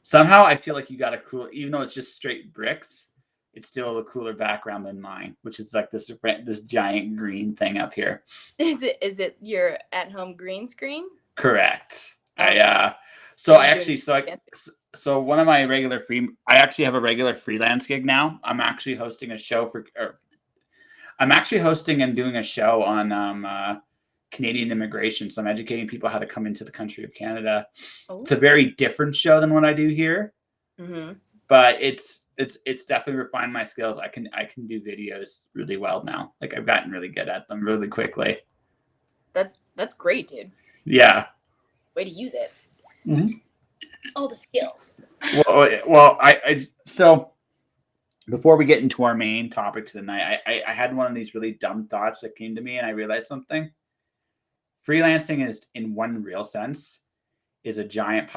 Somehow I feel like you got a cool, even though it's just straight bricks, it's still a cooler background than mine, which is like this giant green thing up here. Is it your at-home green screen? Correct. Okay. So one of my I actually have a regular freelance gig now. I'm actually hosting a show I'm actually hosting and doing a show on Canadian immigration. So I'm educating people how to come into the country of Canada. Oh. It's a very different show than what I do here, but it's definitely refined my skills. I can do videos really well now. Like I've gotten really good at them really quickly. That's great, dude. Yeah. Way to use it. Mm-hmm. All the skills. Well, so before we get into our main topic tonight, I had one of these really dumb thoughts that came to me, and I realized something. Freelancing is, in one real sense, is a giant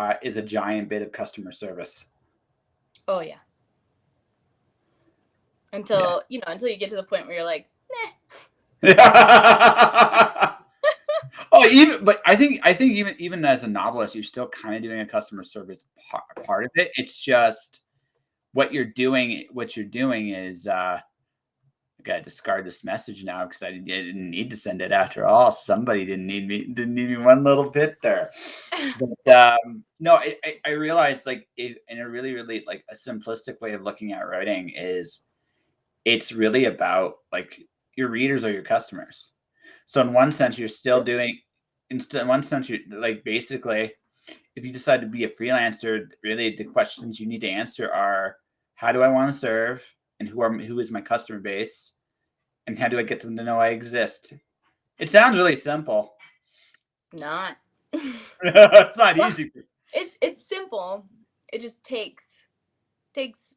bit of customer service. Oh yeah. Until you get to the point where you're like, But I think even as a novelist, you're still kind of doing a customer service part of it. It's just what you're doing. What you're doing is, I gotta discard this message now because I didn't need to send it after all. Somebody didn't need me one little bit there. But no, I realized like in a really like a simplistic way of looking at writing is it's really about like your readers are your customers. So in one sense, you're still doing. In one sense, you're like basically, if you decide to be a freelancer, really the questions you need to answer are: how do I want to serve, and who is my customer base, and how do I get them to know I exist? It sounds really simple. It's not. It's not easy. It's simple. It just takes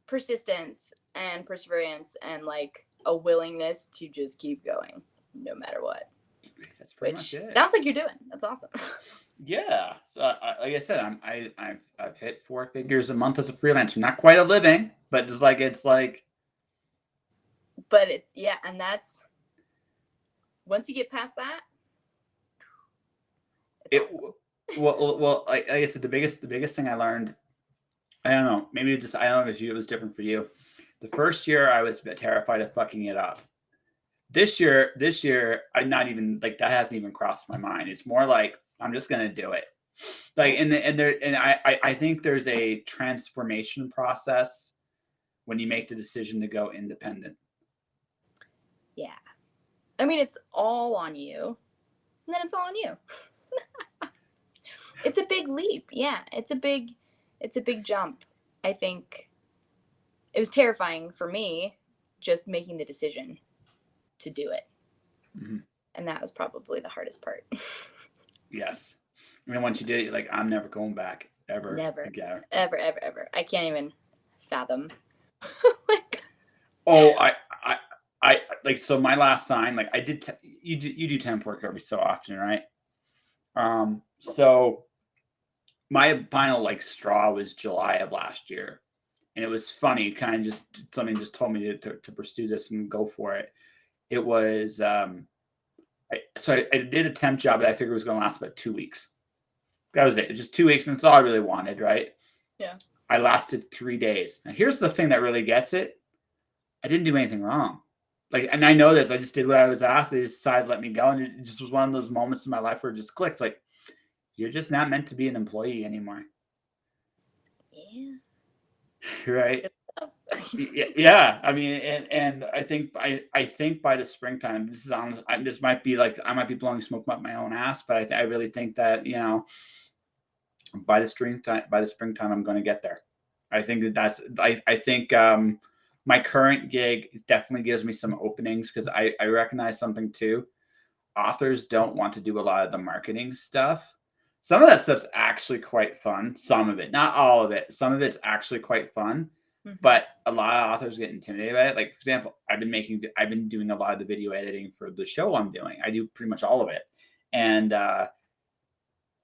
persistence and perseverance and like a willingness to just keep going no matter what. That's pretty much it. Sounds like you're doing. That's awesome. Yeah. So, like I said, I've hit 4 figures a month as a freelancer. Not quite a living, but it's like. But and that's once you get past that. Awesome. Well, like I said, the biggest thing I learned. I don't know. Maybe I don't know if it was different for you. The first year, I was terrified of fucking it up. This year, I'm not even like that hasn't even crossed my mind. It's more like I'm just gonna do it. Like I think there's a transformation process when you make the decision to go independent. Yeah, I mean it's all on you, and then it's all on you. It's a big leap. Yeah, it's a big jump. I think it was terrifying for me just making the decision to do it. Mm-hmm. And that was probably the hardest part. Yes. I mean, once you did it, you're like, I'm never going back. Ever. Never. Again. Ever. I can't even fathom. Like, oh, I like, so my last sign, like I did, you do temp work every so often, right? So my final like straw was July of last year. And it was funny, kind of just something just told me to pursue this and go for it. It was, I did a temp job that I figured was going to last about 2 weeks. That was it. It was just 2 weeks, and that's all I really wanted, right? Yeah. I lasted 3 days. Now, here's the thing that really gets it. I didn't do anything wrong. Like, and I know this. I just did what I was asked. They just decided to let me go, and it just was one of those moments in my life where it just clicks. Like, you're just not meant to be an employee anymore. Yeah. Right. Yeah. I mean, and I think by the springtime, this is honest. This might be like I might be blowing smoke up my own ass, but I really think that by the springtime, I'm going to get there. I think I think my current gig definitely gives me some openings because I recognize something too. Authors don't want to do a lot of the marketing stuff. Some of that stuff's actually quite fun. Some of it, not all of it. Some of it's actually quite fun. Mm-hmm. But a lot of authors get intimidated by it. Like, for example, I've been doing a lot of the video editing for the show I'm doing. I do pretty much all of it. And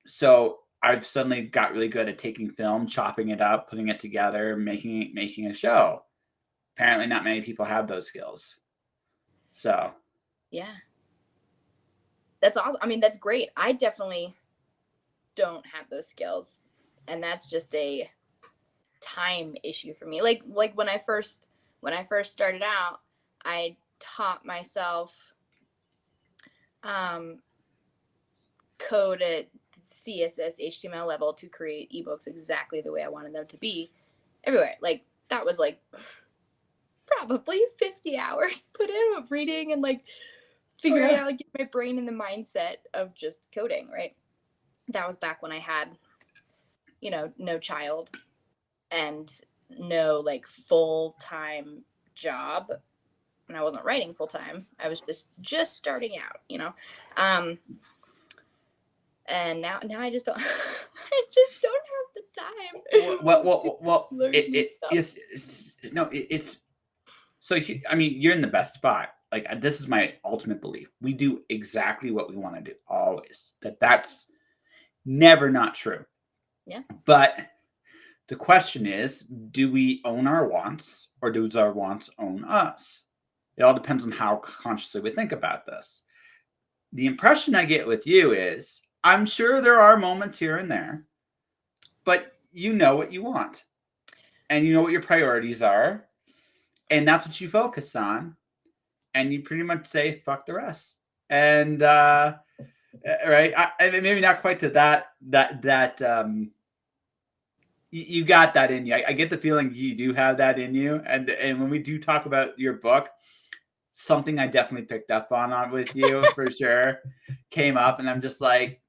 so I've suddenly got really good at taking film, chopping it up, putting it together, making a show. Apparently not many people have those skills. So. Yeah. That's awesome. I mean, that's great. I definitely don't have those skills. And that's just a time issue for me. Like when I first started out, I taught myself code at CSS HTML level to create ebooks exactly the way I wanted them to be everywhere. Like that was like probably 50 hours put in of reading and like figuring out, like, get my brain in the mindset of just coding, right? That was back when I had, you know, no child and no like full-time job, and I wasn't writing full-time. I was just starting out, you know. And now I just don't I just don't have the time. Well, learn new stuff. it's so I mean, you're in the best spot. Like this is my ultimate belief. We do exactly what we want to do always. That's never not true. Yeah. But the question is, do we own our wants or does our wants own us? It all depends on how consciously we think about this. The impression I get with you is, I'm sure there are moments here and there, but you know what you want and you know what your priorities are, and that's what you focus on, and you pretty much say fuck the rest. And right, I mean, maybe not quite to that you got that in you. I get the feeling you do have that in you, and when we do talk about your book, something I definitely picked up on with you for sure came up, and I'm just like,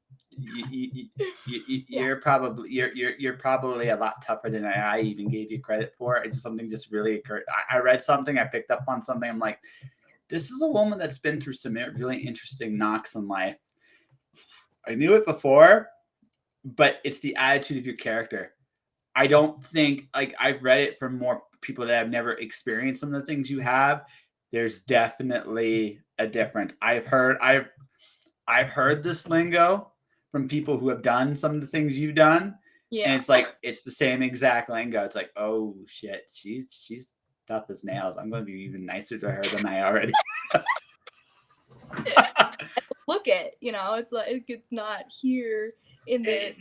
you're probably a lot tougher than I even gave you credit for. It's just something just really occurred. I read something, I picked up on something. I'm like, this is a woman that's been through some really interesting knocks in life. I knew it before, but it's the attitude of your character. I don't think, like, I've read it from more people that have never experienced some of the things you have. There's definitely a difference. I've heard this lingo from people who have done some of the things you've done. Yeah. And it's like, it's the same exact lingo. It's like, oh shit, she's tough as nails. I'm going to be even nicer to her than I already. Look at, you know, it's like, it's not here in the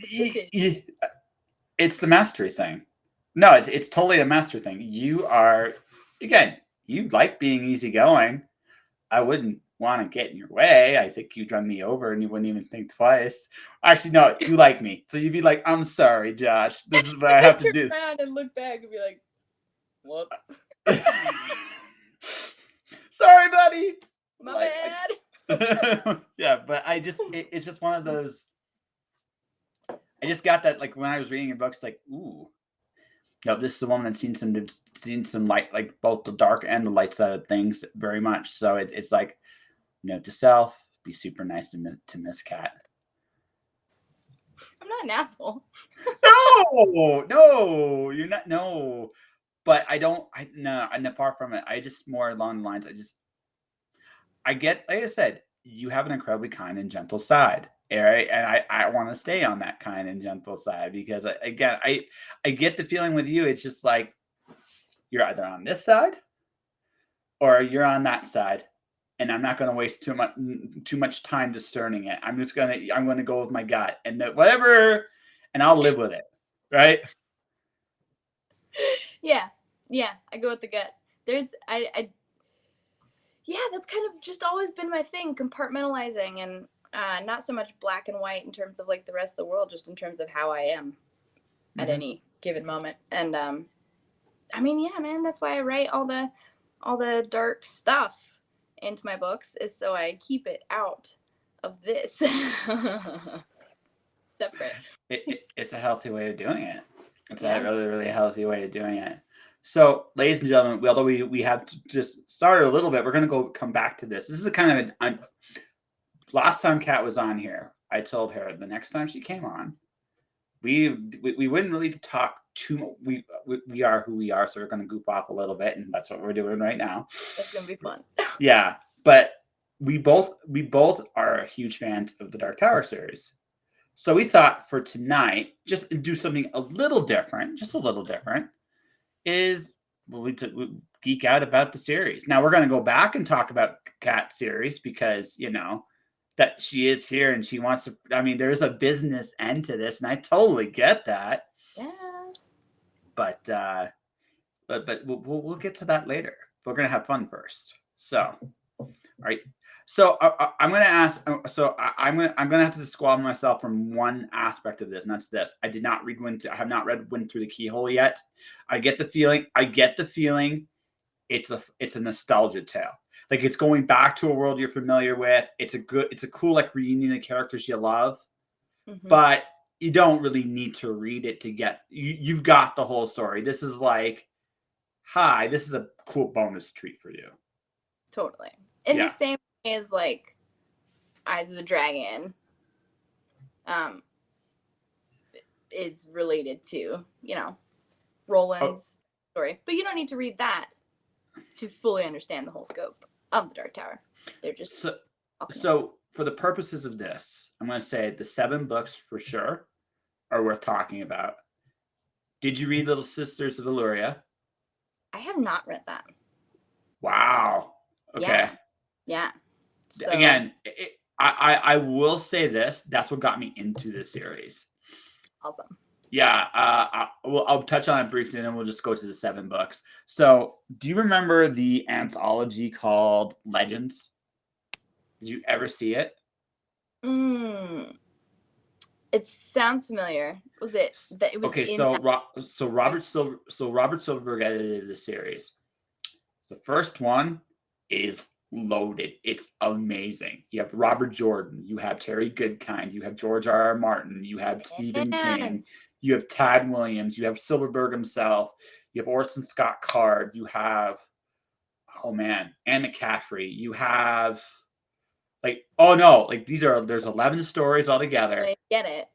it's the mastery thing. No, it's totally a master thing. You are, again, you like being easygoing. I wouldn't want to get in your way. I think you'd run me over and you wouldn't even think twice. Actually, no, you like me. So you'd be like, I'm sorry, Josh. This is what I have to do. Turn around and look back and be like, whoops. Sorry, buddy. My bad. Yeah, but it's just one of those. I just got that, like, when I was reading your books, like, ooh, no, this is the woman that's seen some light, like both the dark and the light side of things very much. So it's like, note to self, be super nice to Miss Cat. I'm not an asshole. No, you're not. No, but I'm far from it. I just more along the lines. I get, like I said, you have an incredibly kind and gentle side. Right? And I want to stay on that kind and gentle side because, again, I get the feeling with you. It's just like you're either on this side or you're on that side, and I'm not going to waste too much time discerning it. I'm going to go with my gut and whatever, and I'll live with it, right? Yeah, I go with the gut. Yeah, that's kind of just always been my thing, compartmentalizing and. Not so much black and white in terms of like the rest of the world, just in terms of how I am at any given moment. And I mean, yeah, man, that's why I write all the dark stuff into my books, is so I keep it out of this. Separate. It's a healthy way of doing it. It's a really, really healthy way of doing it. So, ladies and gentlemen, although we have to just start a little bit, we're going to come back to this. This is a kind of last time Kat was on here, I told her the next time she came on, we wouldn't really talk too. We are who we are, so we're going to goof off a little bit, and that's what we're doing right now. That's going to be fun. Yeah, but we both are huge fans of the Dark Tower series, so we thought for tonight, just do something a little different, is we geek out about the series. Now we're going to go back and talk about Kat series because, you know, that she is here and she wants to, I mean, there's a business end to this, and I totally get that. Yeah. but we'll get to that later. We're gonna have fun first. So, all right. So I'm gonna ask. So I'm gonna have to disqualify myself from one aspect of this, and that's this. I did not read I have not read Wind Through the Keyhole yet. I get the feeling. It's a nostalgia tale. Like it's going back to a world you're familiar with. It's a cool like reunion of characters you love, but you don't really need to read it to get you've got the whole story. This is like, hi, this is a cool bonus treat for you. Totally. In the same way as like Eyes of the Dragon is related to, Roland's story. But you don't need to read that to fully understand the whole scope of the Dark Tower. They're just so for the purposes of this, I'm going to say the 7 books for sure are worth talking about. Did you read Little Sisters of Eluria? I have not read that. Wow. Okay. Yeah. So, again, I will say this. That's what got me into this series. Awesome. Yeah. I'll touch on it briefly, and then we'll just go to the 7 books. So, do you remember the anthology called Legends? Did you ever see it? It sounds familiar. Was it that it was okay? So Robert Silverberg edited the series. The first one is loaded. It's amazing. You have Robert Jordan, you have Terry Goodkind, you have George R.R. Martin, you have Stephen King, you have Tad Williams, you have Silverberg himself, you have Orson Scott Card, you have Anne McCaffrey, you have there's 11 stories altogether. I get it.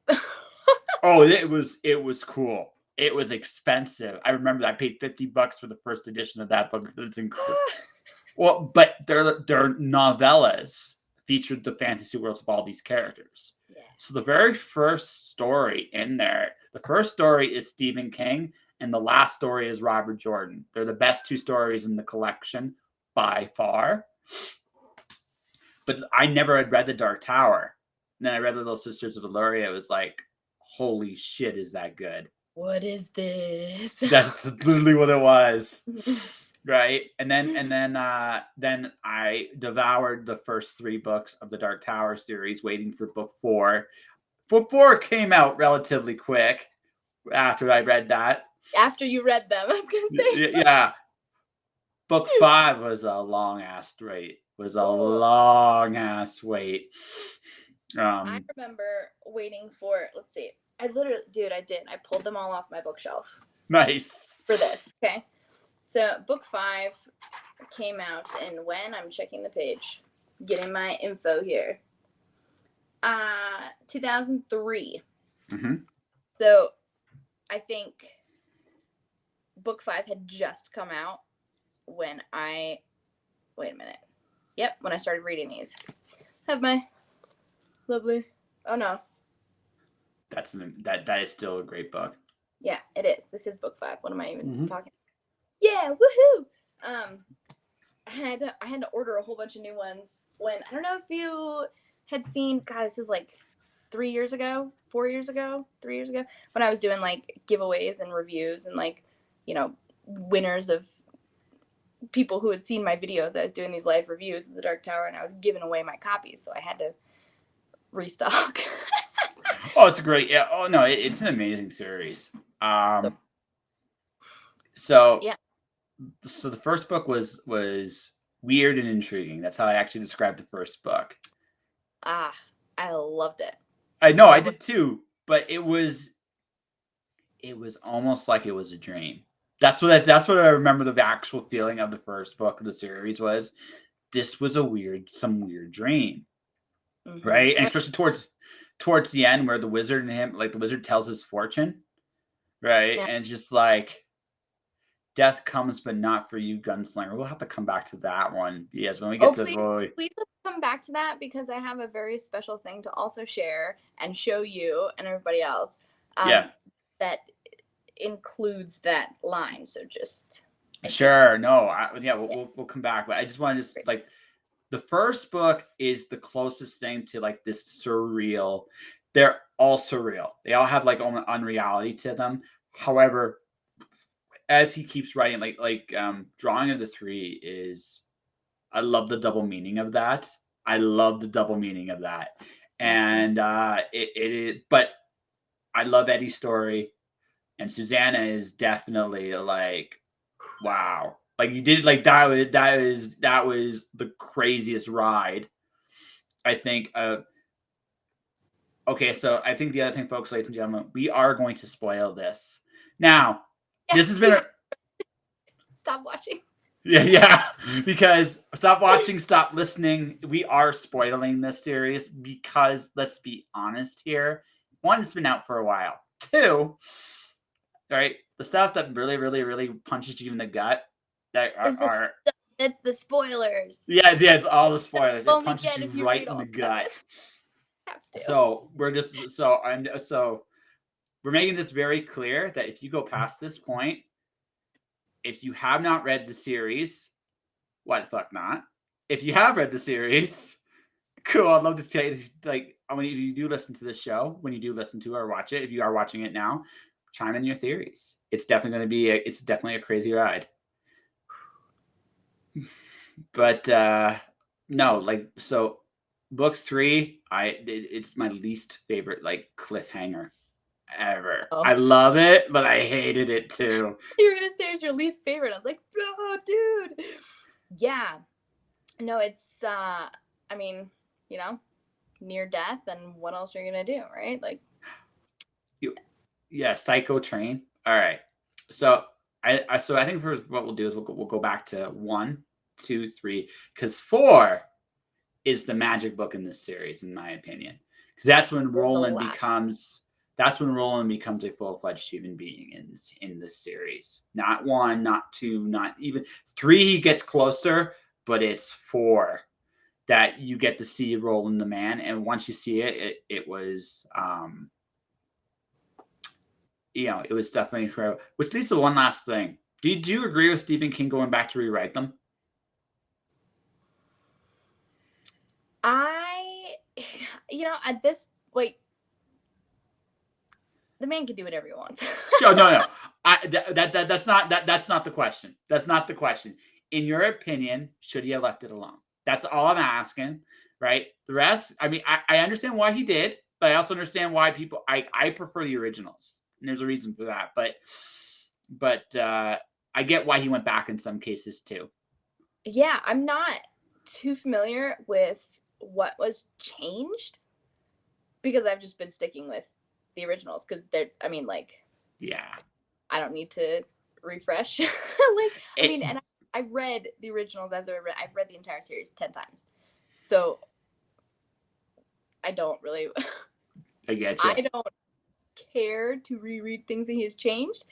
It was cool. It was expensive. I remember I paid $50 for the first edition of that book. It's incredible. Well, but their novellas featured the fantasy worlds of all these characters. Yeah. So the very first story in there, the first story is Stephen King, and the last story is Robert Jordan. They're the best 2 stories in the collection by far. But I never had read The Dark Tower. And then I read Little Sisters of Eluria. It was like, holy shit, is that good? What is this? That's literally what it was. Right. And then I devoured the first 3 books of the Dark Tower series, waiting for book 4. Book 4 came out relatively quick after I read that. After you read them, I was gonna say. Yeah. Book 5 was a long ass wait. I remember waiting for, let's see. I pulled them all off my bookshelf. Nice. For this. Okay. So book 5 came out, and when I'm checking the page, getting my info here, 2003. So I think book 5 had just come out when I when I started reading these. Have my lovely. Oh no. That is still a great book. Yeah, it is. This is book 5. What am I even talking? Yeah, woohoo! I had to order a whole bunch of new ones when, I don't know if you had seen, God, this was like 4 years ago, when I was doing like giveaways and reviews and like, winners of people who had seen my videos. I was doing these live reviews of the Dark Tower, and I was giving away my copies, so I had to restock. Oh, it's great. Yeah. Oh no, it's an amazing series. So the first book was weird and intriguing. That's how I actually described the first book. I loved it. I know, I did too, but it was almost like it was a dream. That's what I remember the actual feeling of the first book of the series was. This was some weird dream. Right? And especially towards the end where the wizard and him, like the wizard tells his fortune. Right? Yeah. And it's just like, death comes, but not for you, gunslinger. We'll have to come back to that one. Yes, when we get to please let's come back to that, because I have a very special thing to also share and show you and everybody else. That includes that line. So just sure. No. We'll come back. But I just want to like, the first book is the closest thing to like this surreal. They're all surreal. They all have like unreality to them. However, as he keeps writing, Drawing of the Three is, I love the double meaning of that. And but I love Eddie's story, and Susanna is definitely like, wow. Like you did, like that was the craziest ride. I think. Okay, so I think the other thing, folks, ladies and gentlemen, we are going to spoil this. Now, this has been Stop watching. Yeah, because stop watching, stop listening. We are spoiling this series because, let's be honest here. One, it's been out for a while. Two, right, the stuff that really, really, really punches you in the gut It's the spoilers. Yeah, it's all the spoilers. It Only punches get if you you right read in the all gut. Have to. So we're making this very clear that if you go past this point, if you have not read the series, why the fuck not? If you have read the series, cool. I'd love to say, like, when you do listen to this show, when you do listen to or watch it, if you are watching it now, chime in your theories. It's definitely going to be it's definitely a crazy ride. But no, like, so book 3, it's my least favorite, like, cliffhanger ever. Oh. I love it, but I hated it too. You were gonna say it's your least favorite. I was like, oh, dude. Yeah. No, it's I mean, you know, near death, and what else are you gonna do, right? Like, yeah, Psycho Train. All right. So I think first what we'll do is we'll go back to 1, 2, 3, because 4 is the magic book in this series, in my opinion, because that's when Roland becomes a full-fledged human being in this series. Not 1, not 2, not even 3. He gets closer, but it's 4 that you get to see Roland the man, and once you see it, it was it was definitely incredible. Which leads to one last thing. Do you agree with Stephen King going back to rewrite them? At this, like, the man can do whatever he wants. No. That's not the question. That's not the question. In your opinion, should he have left it alone? That's all I'm asking, right? The rest, I mean, I understand why he did, but I also understand why people, I prefer the originals. And there's a reason for that. But I get why he went back in some cases too. Yeah, I'm not too familiar with what was changed because I've just been sticking with the originals because they're, I mean, like, yeah, I don't need to refresh. And I've read the originals I've read the entire series 10 times. So I don't really, I get you. I don't care to reread things that he has changed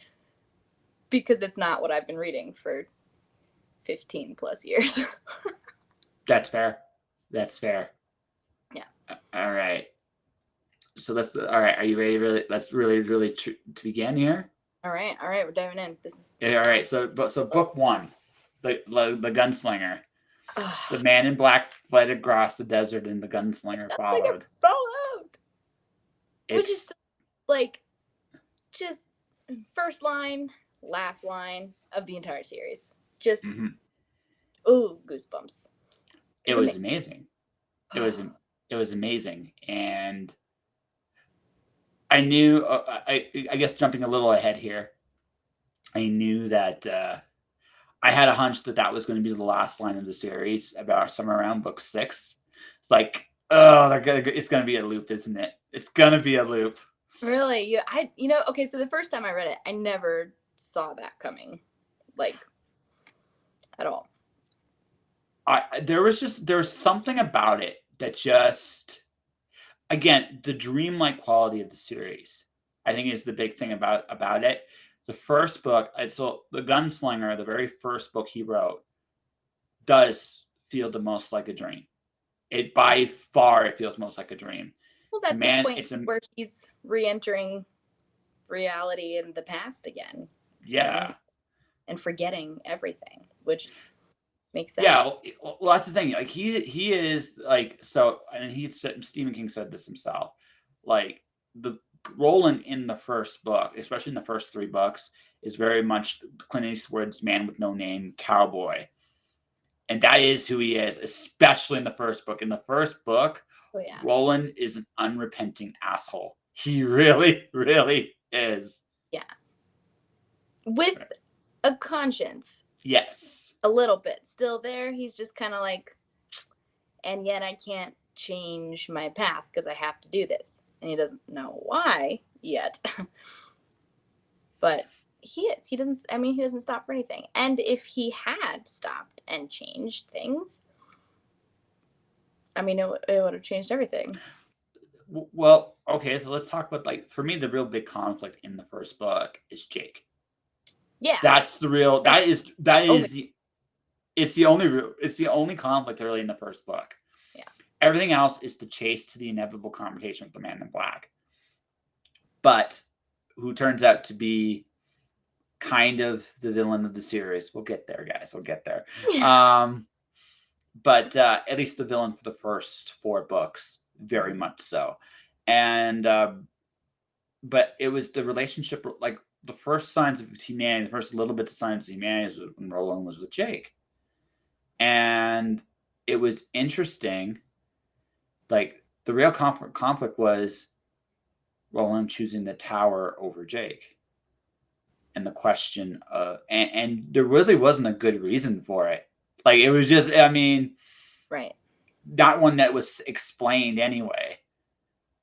because it's not what I've been reading for 15 plus years. That's fair. Yeah. All right. So all right. Are you ready? Let's really to begin here. All right. We're diving in. All right. So book 1, the gunslinger, the man in black fled across the desert, and the gunslinger followed. Like a Fallout. Which is like just first line, last line of the entire series. Just goosebumps. It was amazing. It was amazing, and I knew. I guess jumping a little ahead here, I knew that I had a hunch that was going to be the last line of the series, about somewhere around book 6. It's like, it's going to be a loop, isn't it? It's going to be a loop. Really? Okay, so the first time I read it, I never saw that coming, like, at all. There was something about it that just, again, the dreamlike quality of the series, I think, is the big thing about it. The first book, so the Gunslinger, the very first book he wrote, does feel the most like a dream. It by far, it feels most like a dream. Well, that's the point where he's re-entering reality in the past again. Yeah. And forgetting everything, which makes sense. Yeah, well, that's the thing. Like, he is like, so, and Stephen King said this himself. Like, the Roland in the first book, especially in the first 3 books, is very much Clint Eastwood's man with no name cowboy. And that is who he is, especially in the first book. In the first book, Roland is an unrepenting asshole. He really, really is. Yeah. With a conscience. Yes. A little bit. Still there. He's just kind of like, and yet I can't change my path because I have to do this. And he doesn't know why yet. But he is. He doesn't stop for anything. And if he had stopped and changed things, it would have changed everything. Well, okay, so let's talk about, like, for me, the real big conflict in the first book is Jake. Yeah. That's the real, it's the only conflict really in the first book. Yeah. Everything else is the chase to the inevitable confrontation with the Man in Black. But who turns out to be kind of the villain of the series. We'll get there, guys. We'll get there. But at least the villain for the first 4 books, very much so. And but it was the relationship, like the first signs of humanity, the first little bit of signs of humanity was when Roland was with Jake. And it was interesting. Like, the real conflict was Roland choosing the tower over Jake. And the question of, and there really wasn't a good reason for it. Like, it was just, right. Not one that was explained anyway.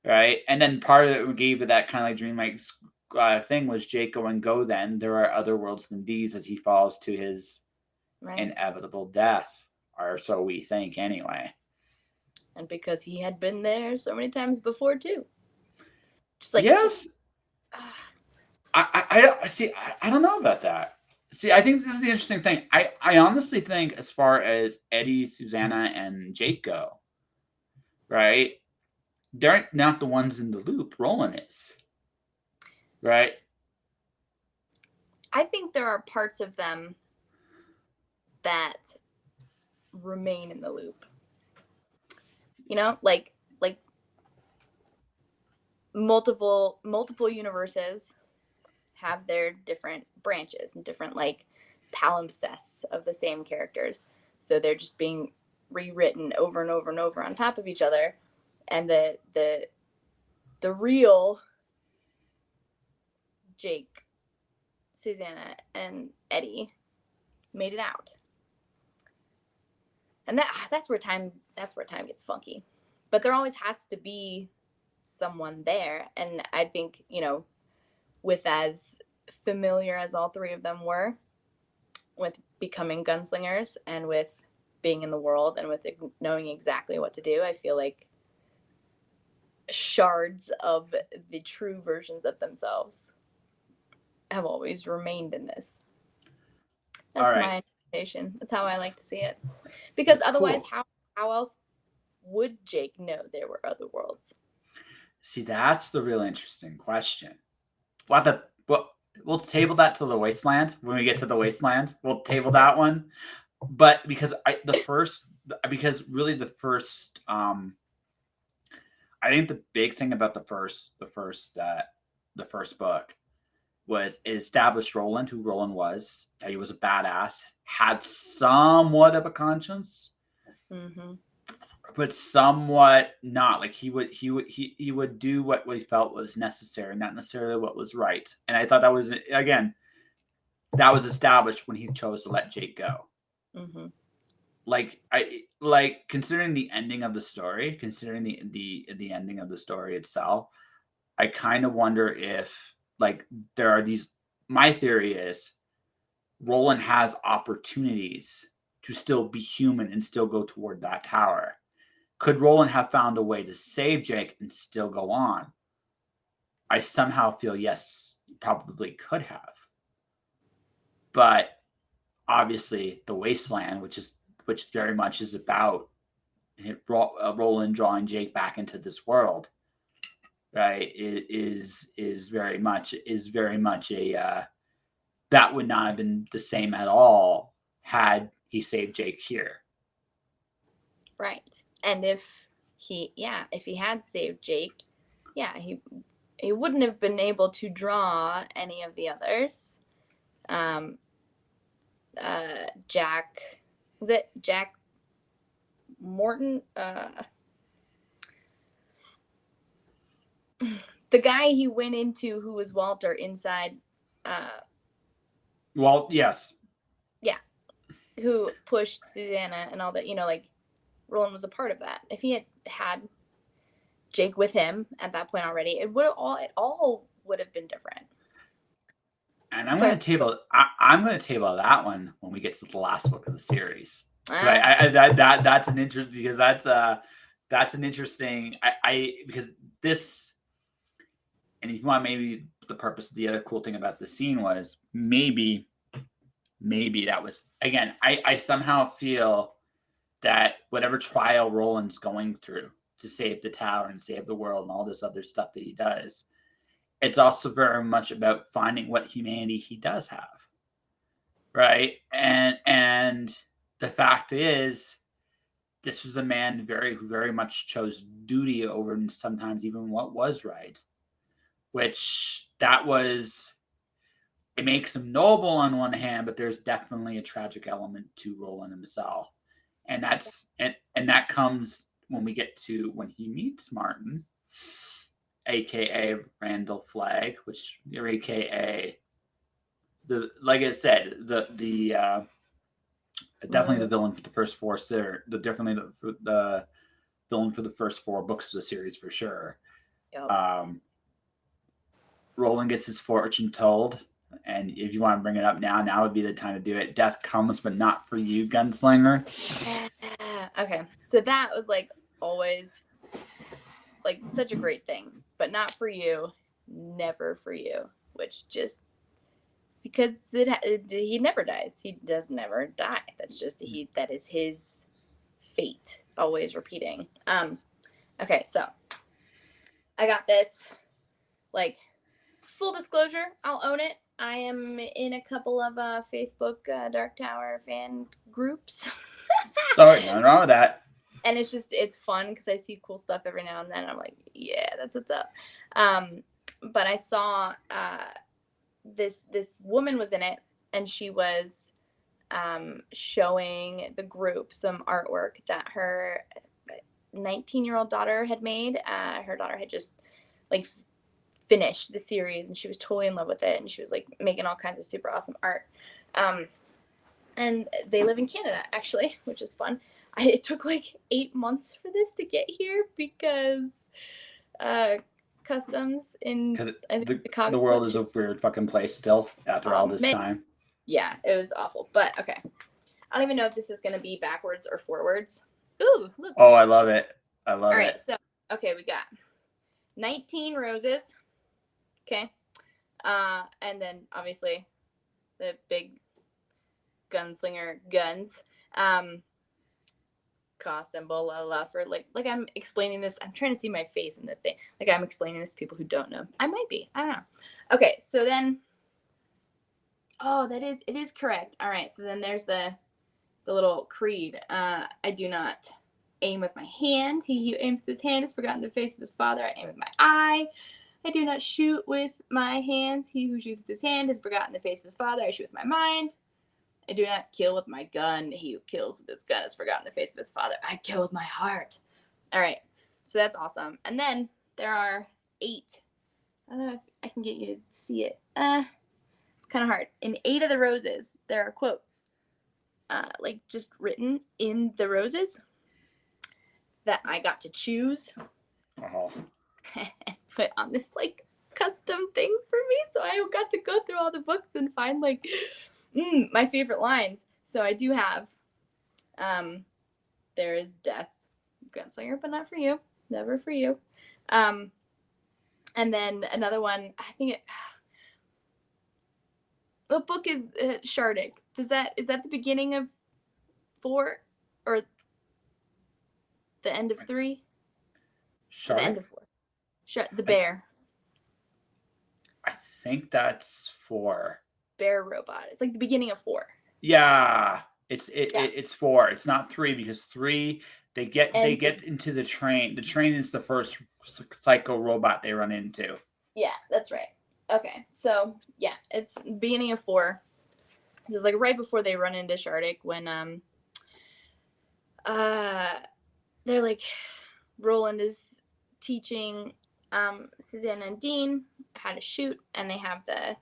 Right. And then part of it gave it that kind of like dreamlike thing was Jake going, go then. There are other worlds than these, as he falls to his inevitable death. Or so we think anyway. And because he had been there so many times before too. Just like, yes. I see. I don't know about that. See, I think this is the interesting thing. I honestly think, as far as Eddie, Susanna, and Jake go, right, they're not the ones in the loop. Roland is, right? I think there are parts of them that remain in the loop. You know, like multiple universes have their different branches and different like palimpsests of the same characters. So they're just being rewritten over and over and over on top of each other. And the real Jake, Susanna, and Eddie made it out. And that's where time gets funky. But there always has to be someone there. And I think, with as familiar as all 3 of them were with becoming gunslingers and with being in the world and with knowing exactly what to do, I feel like shards of the true versions of themselves have always remained in this. That's my interpretation. That's how I like to see it. Because that's otherwise, cool. How else would Jake know there were other worlds? See, that's the real interesting question. We'll table that to the Wasteland. When we get to the Wasteland, we'll table that one. But because I think the big thing about the first book was it established Roland, who Roland was. He was a badass, had somewhat of a conscience, but somewhat not. Like, he would do what he felt was necessary, not necessarily what was right. And I thought that was, again, that was established when he chose to let Jake go. Considering the ending of the story, considering the ending of the story itself, I kind of wonder if, like, there are these. My theory is Roland has opportunities to still be human and still go toward that tower. Could Roland have found a way to save Jake and still go on? I somehow feel yes, he probably could have. But obviously, the Wasteland, which very much is about Roland drawing Jake back into this world, right? Is very much a that would not have been the same at all had he saved Jake here. Right. And if he had saved Jake, he wouldn't have been able to draw any of the others. Jack, was it Jack Morton? The guy he went into, who was Walter inside. Well, yes. Yeah, who pushed Susanna and all that. Like Roland was a part of that. If he had Jake with him at that point already, it all would have been different. And I'm going to table that one when we get to the last book of the series. That's an interesting, because that's an interesting. Because this, and if you want, maybe the purpose of the other cool thing about the scene was maybe that was, again, I somehow feel that whatever trial Roland's going through to save the tower and save the world and all this other stuff that he does, it's also very much about finding what humanity he does have, right? And the fact is, this was a man who very much chose duty over sometimes even what was right, which it makes him noble on one hand, but there's definitely a tragic element to Roland himself. And that comes when we get to when he meets Martin, aka Randall Flagg, which aka like I said, the definitely the villain for the first four, definitely the villain for the first four books of the series for sure. Yep. Roland gets his fortune told, and if you want to bring it up now would be the time to do it. Death comes, but not for you, gunslinger. Okay, so that was like always like such a great thing, but not for you, never for you, which just because he never dies. He does never die. That's just that is his fate, always repeating. Okay, so I got this. Like, full disclosure, I'll own it. I am in a couple of Facebook Dark Tower fan groups. Sorry, nothing wrong with that. And it's fun because I see cool stuff every now and then. I'm like, yeah, that's what's up. But I saw this woman was in it, and she was showing the group some artwork that her 19-year-old daughter had made. Her daughter had just like finished the series, and she was totally in love with it, and she was like making all kinds of super awesome art. And they live in Canada, actually, which is fun. It took like 8 months for this to get here because customs in the world is a weird fucking place still after all this time. Yeah, it was awful. But okay, I don't even know if this is going to be backwards or forwards. Ooh, look. Oh, I love it. I love it. All right, so okay, we got 19 roses. Okay, and then obviously the big gunslinger guns. Cost and blah blah blah for like I'm explaining this. I'm trying to see my face in the thing. Like I'm explaining this to people who don't know. I might be. I don't know. Okay, so then. Oh, it is correct. All right, so then there's the little creed. I do not aim with my hand. He who aims with his hand has forgotten the face of his father. I aim with my eye. I do not shoot with my hands. He who shoots with his hand has forgotten the face of his father. I shoot with my mind. I do not kill with my gun. He who kills with his gun has forgotten the face of his father. I kill with my heart. All right. So that's awesome. And then there are 8. I don't know if I can get you to see it. It's kind of hard. In 8 of the roses, there are quotes, like just written in the roses that I got to choose and put on this like custom thing for me. So I got to go through all the books and find like my favorite lines. So I do have, there is death, gunslinger, but not for you, never for you. And then another one, I think the book is Shardik. Is that the beginning of 4 or the end of 3? Shardik? The end of 4. The bear. I think that's 4. Bear robot. It's like the beginning of 4. Yeah, it's 4. It's not 3 because 3 they get into the train. The train is the first psycho robot they run into. Yeah, that's right. Okay, so yeah, it's beginning of 4. So it's like right before they run into Shardik when they're like Roland is teaching Susanna and Dean how to shoot, and they have the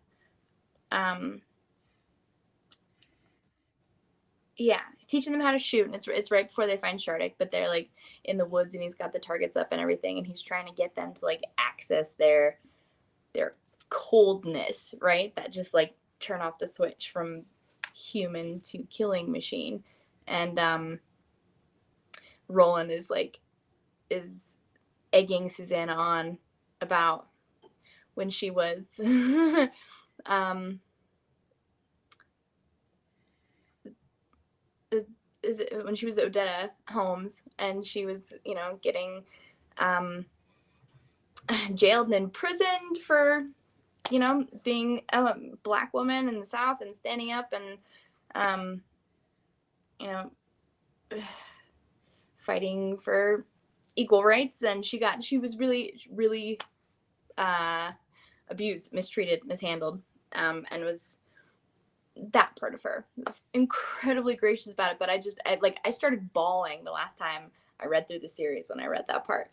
he's teaching them how to shoot, and it's right before they find Shardik, but they're like in the woods, and he's got the targets up and everything, and he's trying to get them to like access their coldness, right? That just like turn off the switch from human to killing machine. And Roland is egging Susanna on about when she was is it when she was Odetta Holmes, and she was, getting jailed and imprisoned for, being a black woman in the South and standing up and, fighting for equal rights. And she was really, really abused, mistreated, mishandled, and was that part of her was incredibly gracious about it. But I started bawling the last time I read through the series when I read that part,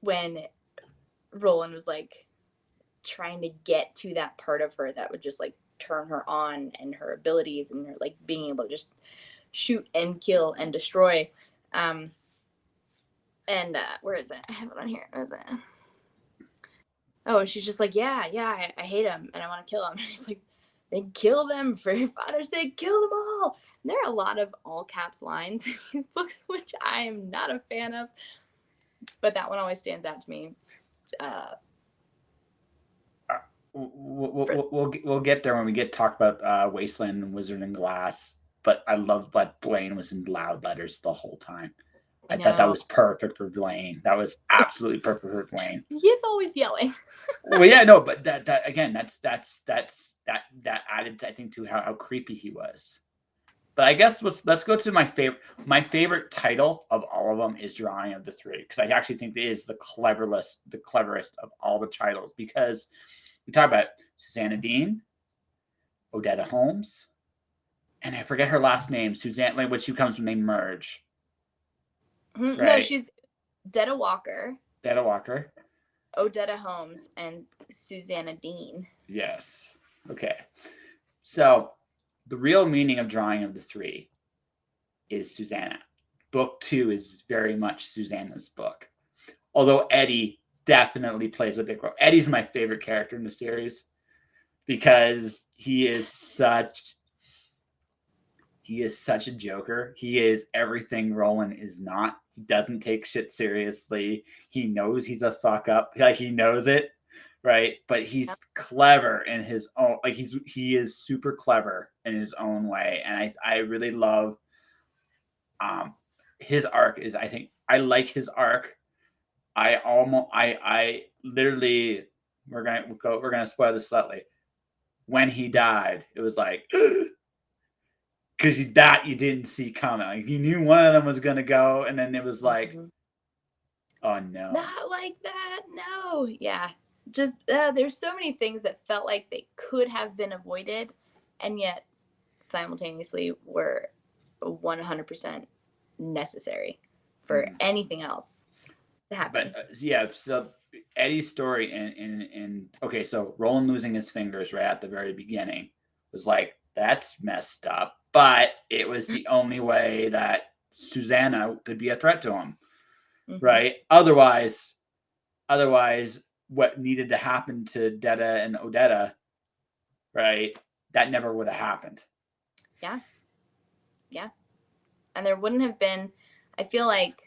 when Roland was like trying to get to that part of her that would just like turn her on, and her abilities, and her like being able to just shoot and kill and destroy. And where is it? I have it on here. Where is it? Oh, she's just like, yeah, I hate him and I want to kill him. And he's like, then kill them for your father's sake, kill them all. And there are a lot of all caps lines in these books, which I am not a fan of, but that one always stands out to me. We'll get there when we get talk about Wasteland and Wizard and Glass. But I loved that Blaine was in loud letters the whole time. I thought that was perfect for Blaine. That was absolutely perfect for Blaine. He's always yelling. Well, yeah, no, but that again, that added, I think, to how creepy he was. But I guess let's go to my favorite. My favorite title of all of them is Drawing of the Three, because I actually think it is the cleverest of all the titles, because we talk about Susanna Dean, Odetta Holmes, and I forget her last name, Suzanne, like what she comes when they merge. Right? No, she's Detta Walker. Detta Walker. Odetta Holmes and Susanna Dean. Yes. Okay. So the real meaning of Drawing of the Three is Susanna. Book 2 is very much Susanna's book. Although Eddie definitely plays a big role. Eddie's my favorite character in the series because he is such a joker. He is everything Roland is not. He doesn't take shit seriously. He knows he's a fuck up. Like, he knows it, right? But he's clever in his own, like he is super clever in his own way. And I really love his arc. Is, I think I like his arc. I literally, we're gonna spoil this slightly. When he died, it was like, because you didn't see coming. Like, you knew one of them was gonna go, and then it was like, oh no, not like that. No, yeah, just there's so many things that felt like they could have been avoided, and yet simultaneously were 100% necessary for anything else to happen. But yeah, so Eddie's story in okay, so Roland losing his fingers right at the very beginning was like, that's messed up, but it was the only way that Susanna could be a threat to him, right? Otherwise, what needed to happen to Detta and Odetta, right? That never would have happened. Yeah. And there wouldn't have been, I feel like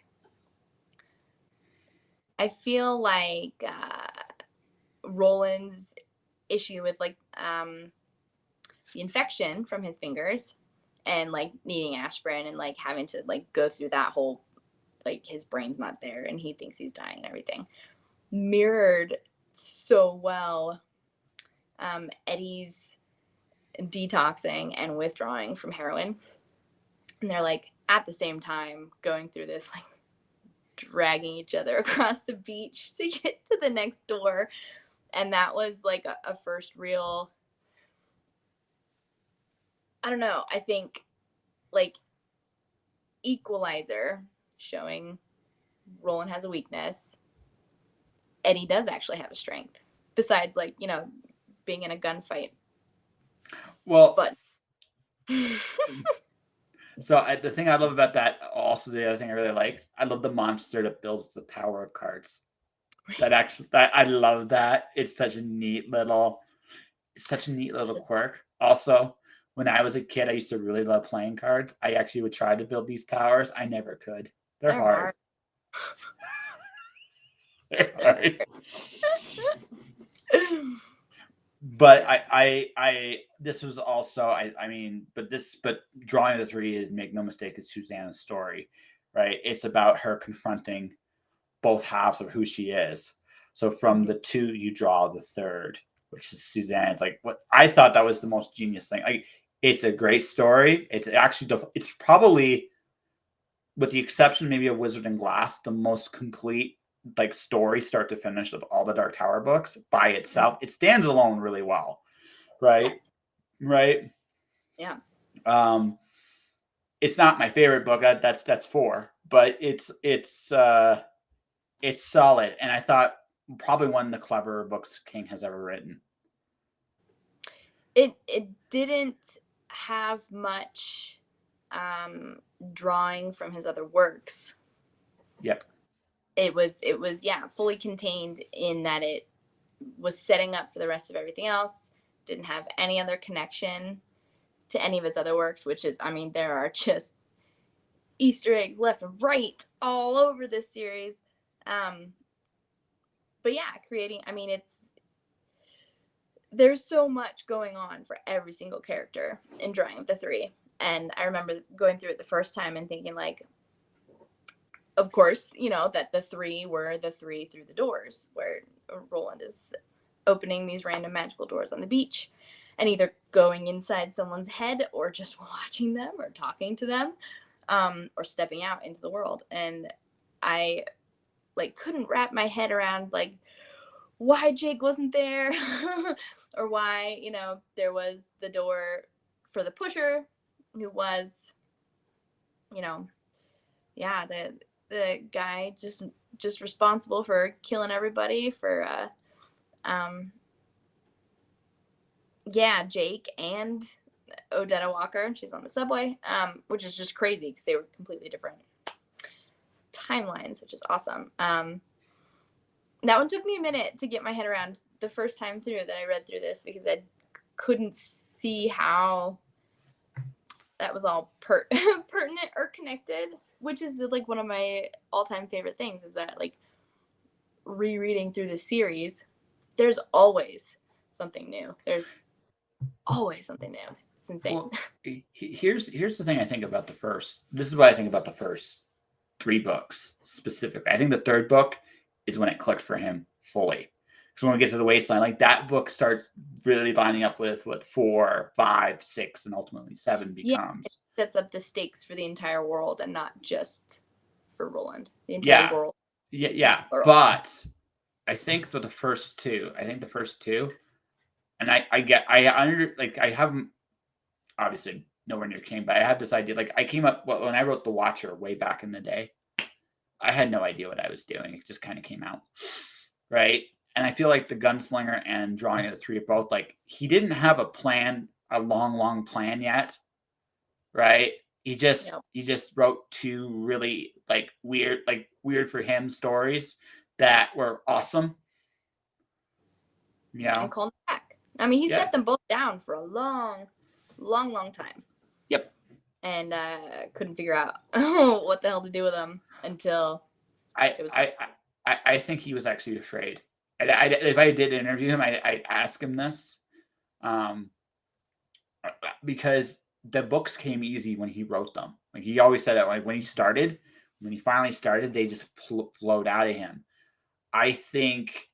Roland's issue with like the infection from his fingers and like needing aspirin and like having to like go through that whole, like, his brain's not there and he thinks he's dying and everything, mirrored so well Eddie's detoxing and withdrawing from heroin. And they're like at the same time going through this like dragging each other across the beach to get to the next door. And that was like a first real, I don't know, I think like equalizer showing Roland has a weakness. Eddie does actually have a strength besides like, you know, being in a gunfight. Well, But so the thing I love about that, also the other thing I really like, I love the monster that builds the tower of cards. That I love that. It's such a neat little quirk. Also, when I was a kid, I used to really love playing cards. I actually would try to build these towers. I never could. They're hard. They're hard. But I this was also I mean, but drawing the three is, make no mistake, is Susanna's story, right? It's about her confronting both halves of who she is. So from the two, you draw the third, which is Suzanne. It's like, what I thought that was the most genius thing. Like, it's a great story. It's actually it's probably, with the exception maybe of Wizard and Glass, the most complete like story start to finish of all the Dark Tower books by itself. It stands alone really well, right? Yes. Right. Yeah. It's not my favorite book. That's 4, but it's solid, and I thought probably one of the cleverer books King has ever written. It didn't have much drawing from his other works. Yep. It was fully contained in that it was setting up for the rest of everything else. Didn't have any other connection to any of his other works, which is, I mean, there are just Easter eggs left and right all over this series. But yeah, creating, I mean, there's so much going on for every single character in Drawing of the Three. And I remember going through it the first time and thinking, like, of course, you know, that the three were the three through the doors, where Roland is opening these random magical doors on the beach and either going inside someone's head or just watching them or talking to them, or stepping out into the world. And I like couldn't wrap my head around like why Jake wasn't there or why, you know, there was the door for the pusher who was, you know, yeah, the guy just responsible for killing everybody for Jake and Odetta Walker. She's on the subway, which is just crazy because they were completely different timelines, which is awesome. That one took me a minute to get my head around the first time through that I read through this, because I couldn't see how that was all pertinent or connected, which is like one of my all-time favorite things, is that like rereading through the series, there's always something new. There's always something new. It's insane. Well, here's the thing I think about the first. This is what I think about the first 3 books specifically. I think the third book is when it clicked for him fully. So when we get to the Wasteland, like that book starts really lining up with what 4, 5, 6, and ultimately 7 becomes. Yeah, it sets up the stakes for the entire world and not just for Roland. The entire world. Yeah. But I think for the first 2, and I haven't obviously nowhere near King, but I had this idea. Like I came up when I wrote The Watcher way back in the day. I had no idea what I was doing. It just kind of came out, right? And I feel like the Gunslinger and Drawing of the Three are both like, he didn't have a plan, a long plan yet, right? He just wrote 2 really like weird for him stories that were awesome. You know? And called back. I mean, he set them both down for a long time. Yep. And couldn't figure out what the hell to do with them until I think he was actually afraid. If I did interview him, I'd ask him this, because the books came easy when he wrote them. Like he always said that, like when he finally started, they just flowed out of him. I think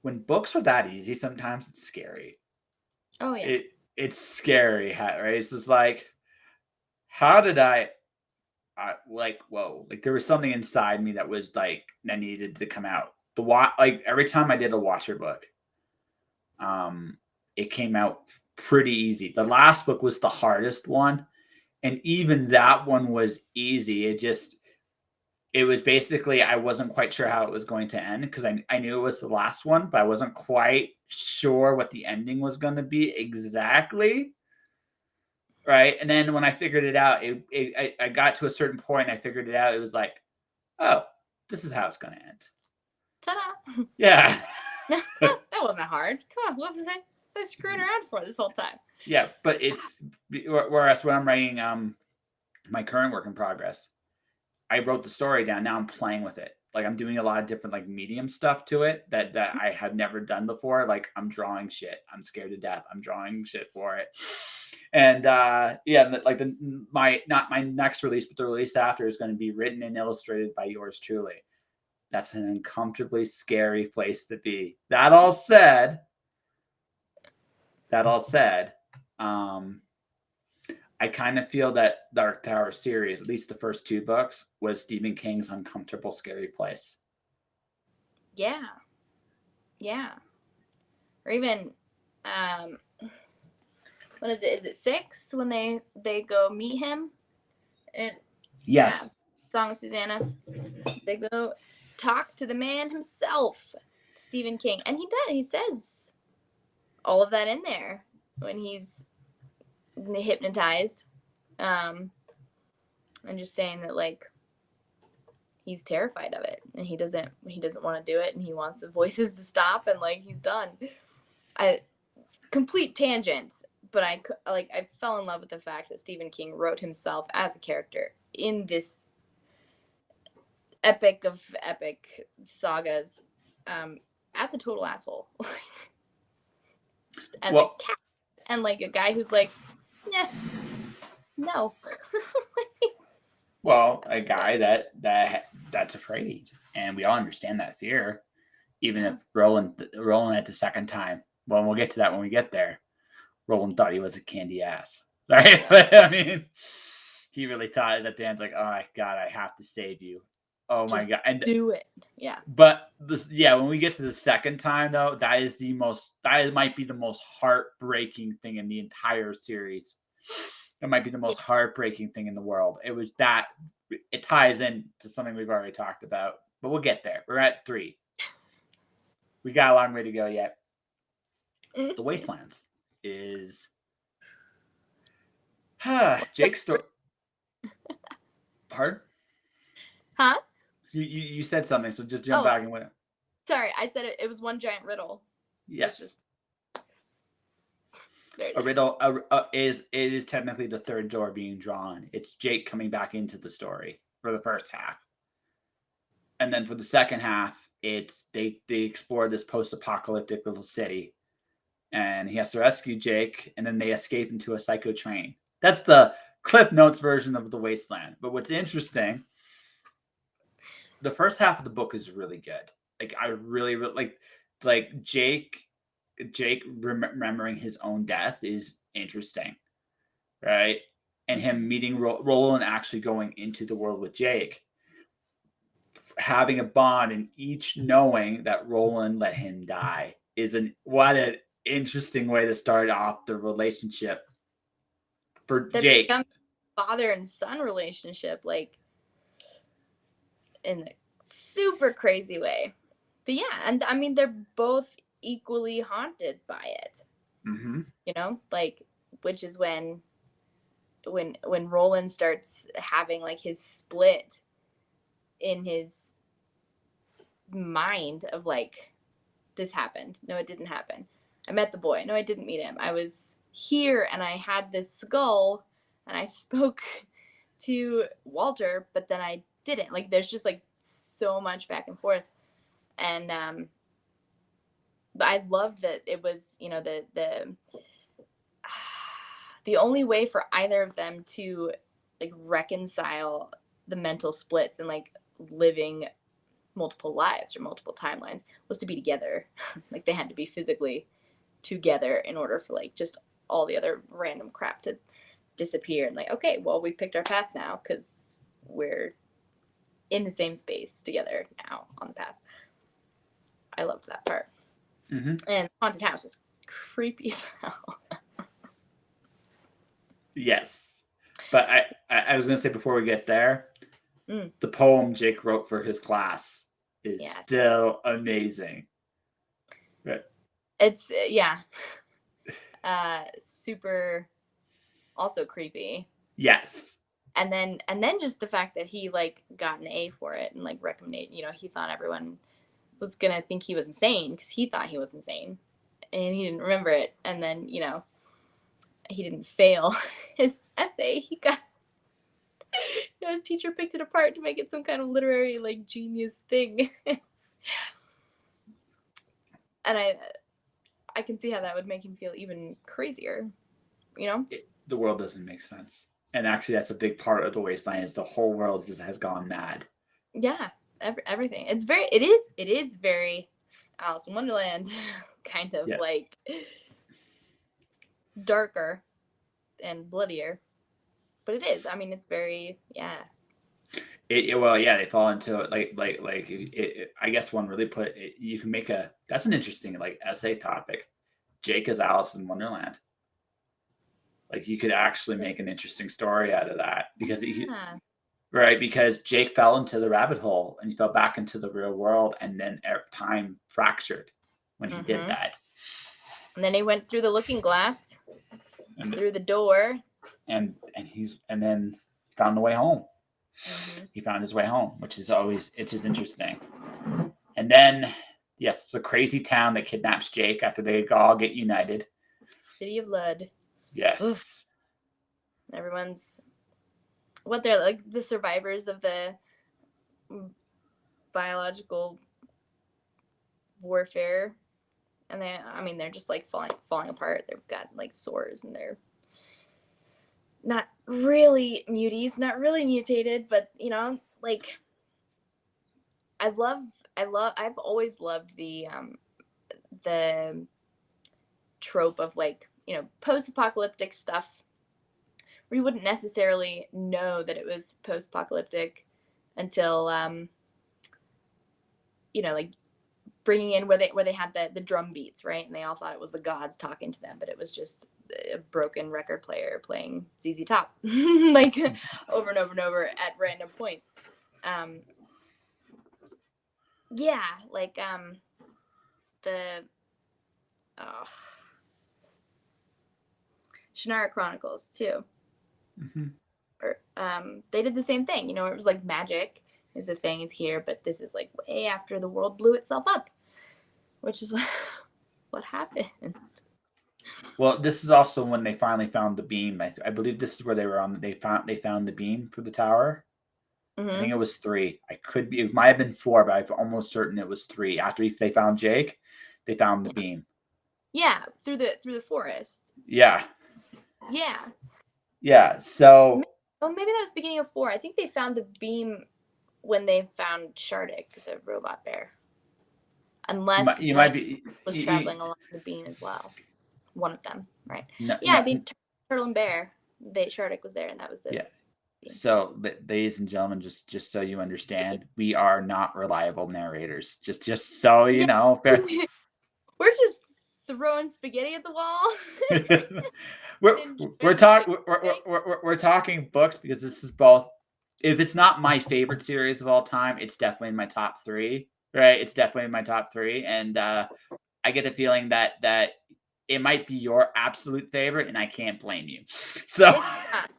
when books are that easy, sometimes it's scary. Oh yeah. It's scary, right? It's just like, how did I like, whoa, like there was something inside me that was like that needed to come out. Like every time I did a Watcher book, it came out pretty easy. The last book was the hardest one, and even that one was easy. It was basically, I wasn't quite sure how it was going to end because I knew it was the last one, but I wasn't quite sure what the ending was going to be exactly. Right. And then when I figured it out, I got to a certain point. I figured it out. It was like, oh, this is how it's going to end. Ta-da! Yeah. That wasn't hard. Come on, what was I screwing around for this whole time? Yeah, but it's, whereas when I'm writing my current work in progress, I wrote the story down. Now I'm playing with it. Like I'm doing a lot of different like medium stuff to it that I had never done before. Like I'm drawing shit. I'm scared to death. I'm drawing shit for it. And yeah, like not my next release, but the release after is going to be written and illustrated by yours truly. That's an uncomfortably scary place to be. That all said, I kind of feel that Dark Tower series, at least the first 2 books, was Stephen King's uncomfortable, scary place. Yeah. Or even, what is it? Is it 6 when they go meet him? And yes, yeah, Song of Susanna. They go talk to the man himself, Stephen King, and he does. He says all of that in there when he's hypnotized. And just saying that like he's terrified of it and he doesn't want to do it and he wants the voices to stop and like he's done. Complete tangent, but I fell in love with the fact that Stephen King wrote himself as a character in this epic of epic sagas as a total asshole. As a cat and like a guy who's like, yeah, no. Well, a guy that's afraid, and we all understand that fear. Even if Roland at the second time, well, we'll get to that when we get there. Roland thought he was a candy ass, right? I mean, he really thought that Dan's like, oh my god, I have to save you. Oh my god, and do it, yeah. But when we get to the second time, though, that might be the most heartbreaking thing in the entire series. It might be the most heartbreaking thing in the world. It ties in to something we've already talked about, but we'll get there. We're at 3. We got a long way to go yet. The Wastelands is Jake's story. Pardon? Huh? You said something, so just jump back and win. Sorry, I said it was one giant riddle. Yes. A riddle is technically the third door being drawn. It's Jake coming back into the story for the first half. And then for the second half, it's they explore this post-apocalyptic little city. And he has to rescue Jake, and then they escape into a psycho train. That's the Cliff Notes version of The Wasteland. But what's interesting, the first half of the book is really good. Like I really like Jake remembering his own death is interesting, right? And him meeting Roland actually going into the world with Jake, having a bond, and each knowing that Roland let him die what an interesting way to start off the relationship for Jake. Father and son relationship, like in a super crazy way. But yeah, and I mean they're both equally haunted by it. Mm-hmm. You know, like which is when Roland starts having like his split in his mind of like, this happened. No, it didn't happen. I met the boy. No, I didn't meet him. I was here and I had this skull and I spoke to Walter, but then I didn't. Like there's just like so much back and forth. And but I loved that it was, you know, the only way for either of them to like reconcile the mental splits and like living multiple lives or multiple timelines was to be together. Like they had to be physically together in order for like just all the other random crap to disappear and like, okay, well, we picked our path now because we're in the same space together now on the path. I loved that part. Mm-hmm. And haunted house was creepy as hell. Yes. But I was going to say before we get there, the poem Jake wrote for his class is still amazing. Right. It's, super also creepy. Yes. And then just the fact that he like got an A for it and like recommended, he thought everyone was gonna think he was insane because he thought he was insane and he didn't remember it. And then, he didn't fail his essay. He got his teacher picked it apart to make it some kind of literary like genius thing. And I can see how that would make him feel even crazier, the world doesn't make sense. And actually, that's a big part of the Wasteland is the whole world just has gone mad. Yeah, everything. It is very Alice in Wonderland, kind of like darker and bloodier. But it is. I mean, it's very They fall into it, I guess one really put it, you can make that's an interesting like essay topic. Jake is Alice in Wonderland. Like you could actually make an interesting story out of that because because Jake fell into the rabbit hole and he fell back into the real world, and then time fractured when he did that. And then he went through the looking glass, through the door, and then found the way home. He found his way home, which is interesting. And then it's a crazy town that kidnaps Jake after they all get united. City of Blood. Yes. Oof. Everyone's they're like the survivors of the biological warfare, and they're just like falling apart. They've got like sores and they're not really muties, not really mutated, but like I've always loved the trope of like post-apocalyptic stuff where you wouldn't necessarily know that it was post-apocalyptic until like bringing in where they had the drum beats, right? And they all thought it was the gods talking to them, but it was just a broken record player playing ZZ Top like over and over and over at random points. The Shannara Chronicles too. Or, they did the same thing, it was like magic is the thing is here, but this is like way after the world blew itself up, which is what happened. Well, this is also when they finally found the beam. I believe this is where they were on. They found the beam for the tower. I think it was 3. It might have been 4, but I'm almost certain it was 3. After they found Jake, they found the beam. Yeah, through the forest. Yeah. Yeah. Yeah. So. Maybe that was beginning of 4. I think they found the beam when they found Shardik, the robot bear. Unless you might be was traveling along the beam as well. One of them, right? No, the Turtle and Bear. Shardik was there, and that was the. Yeah. So, ladies and gentlemen, just so you understand, we are not reliable narrators. Just so you know, we're just throwing spaghetti at the wall. we're talking books because this is both. If it's not my favorite series of all time, it's definitely in my top 3. Right? It's definitely in my top 3, and I get the feeling that it might be your absolute favorite, and I can't blame you. So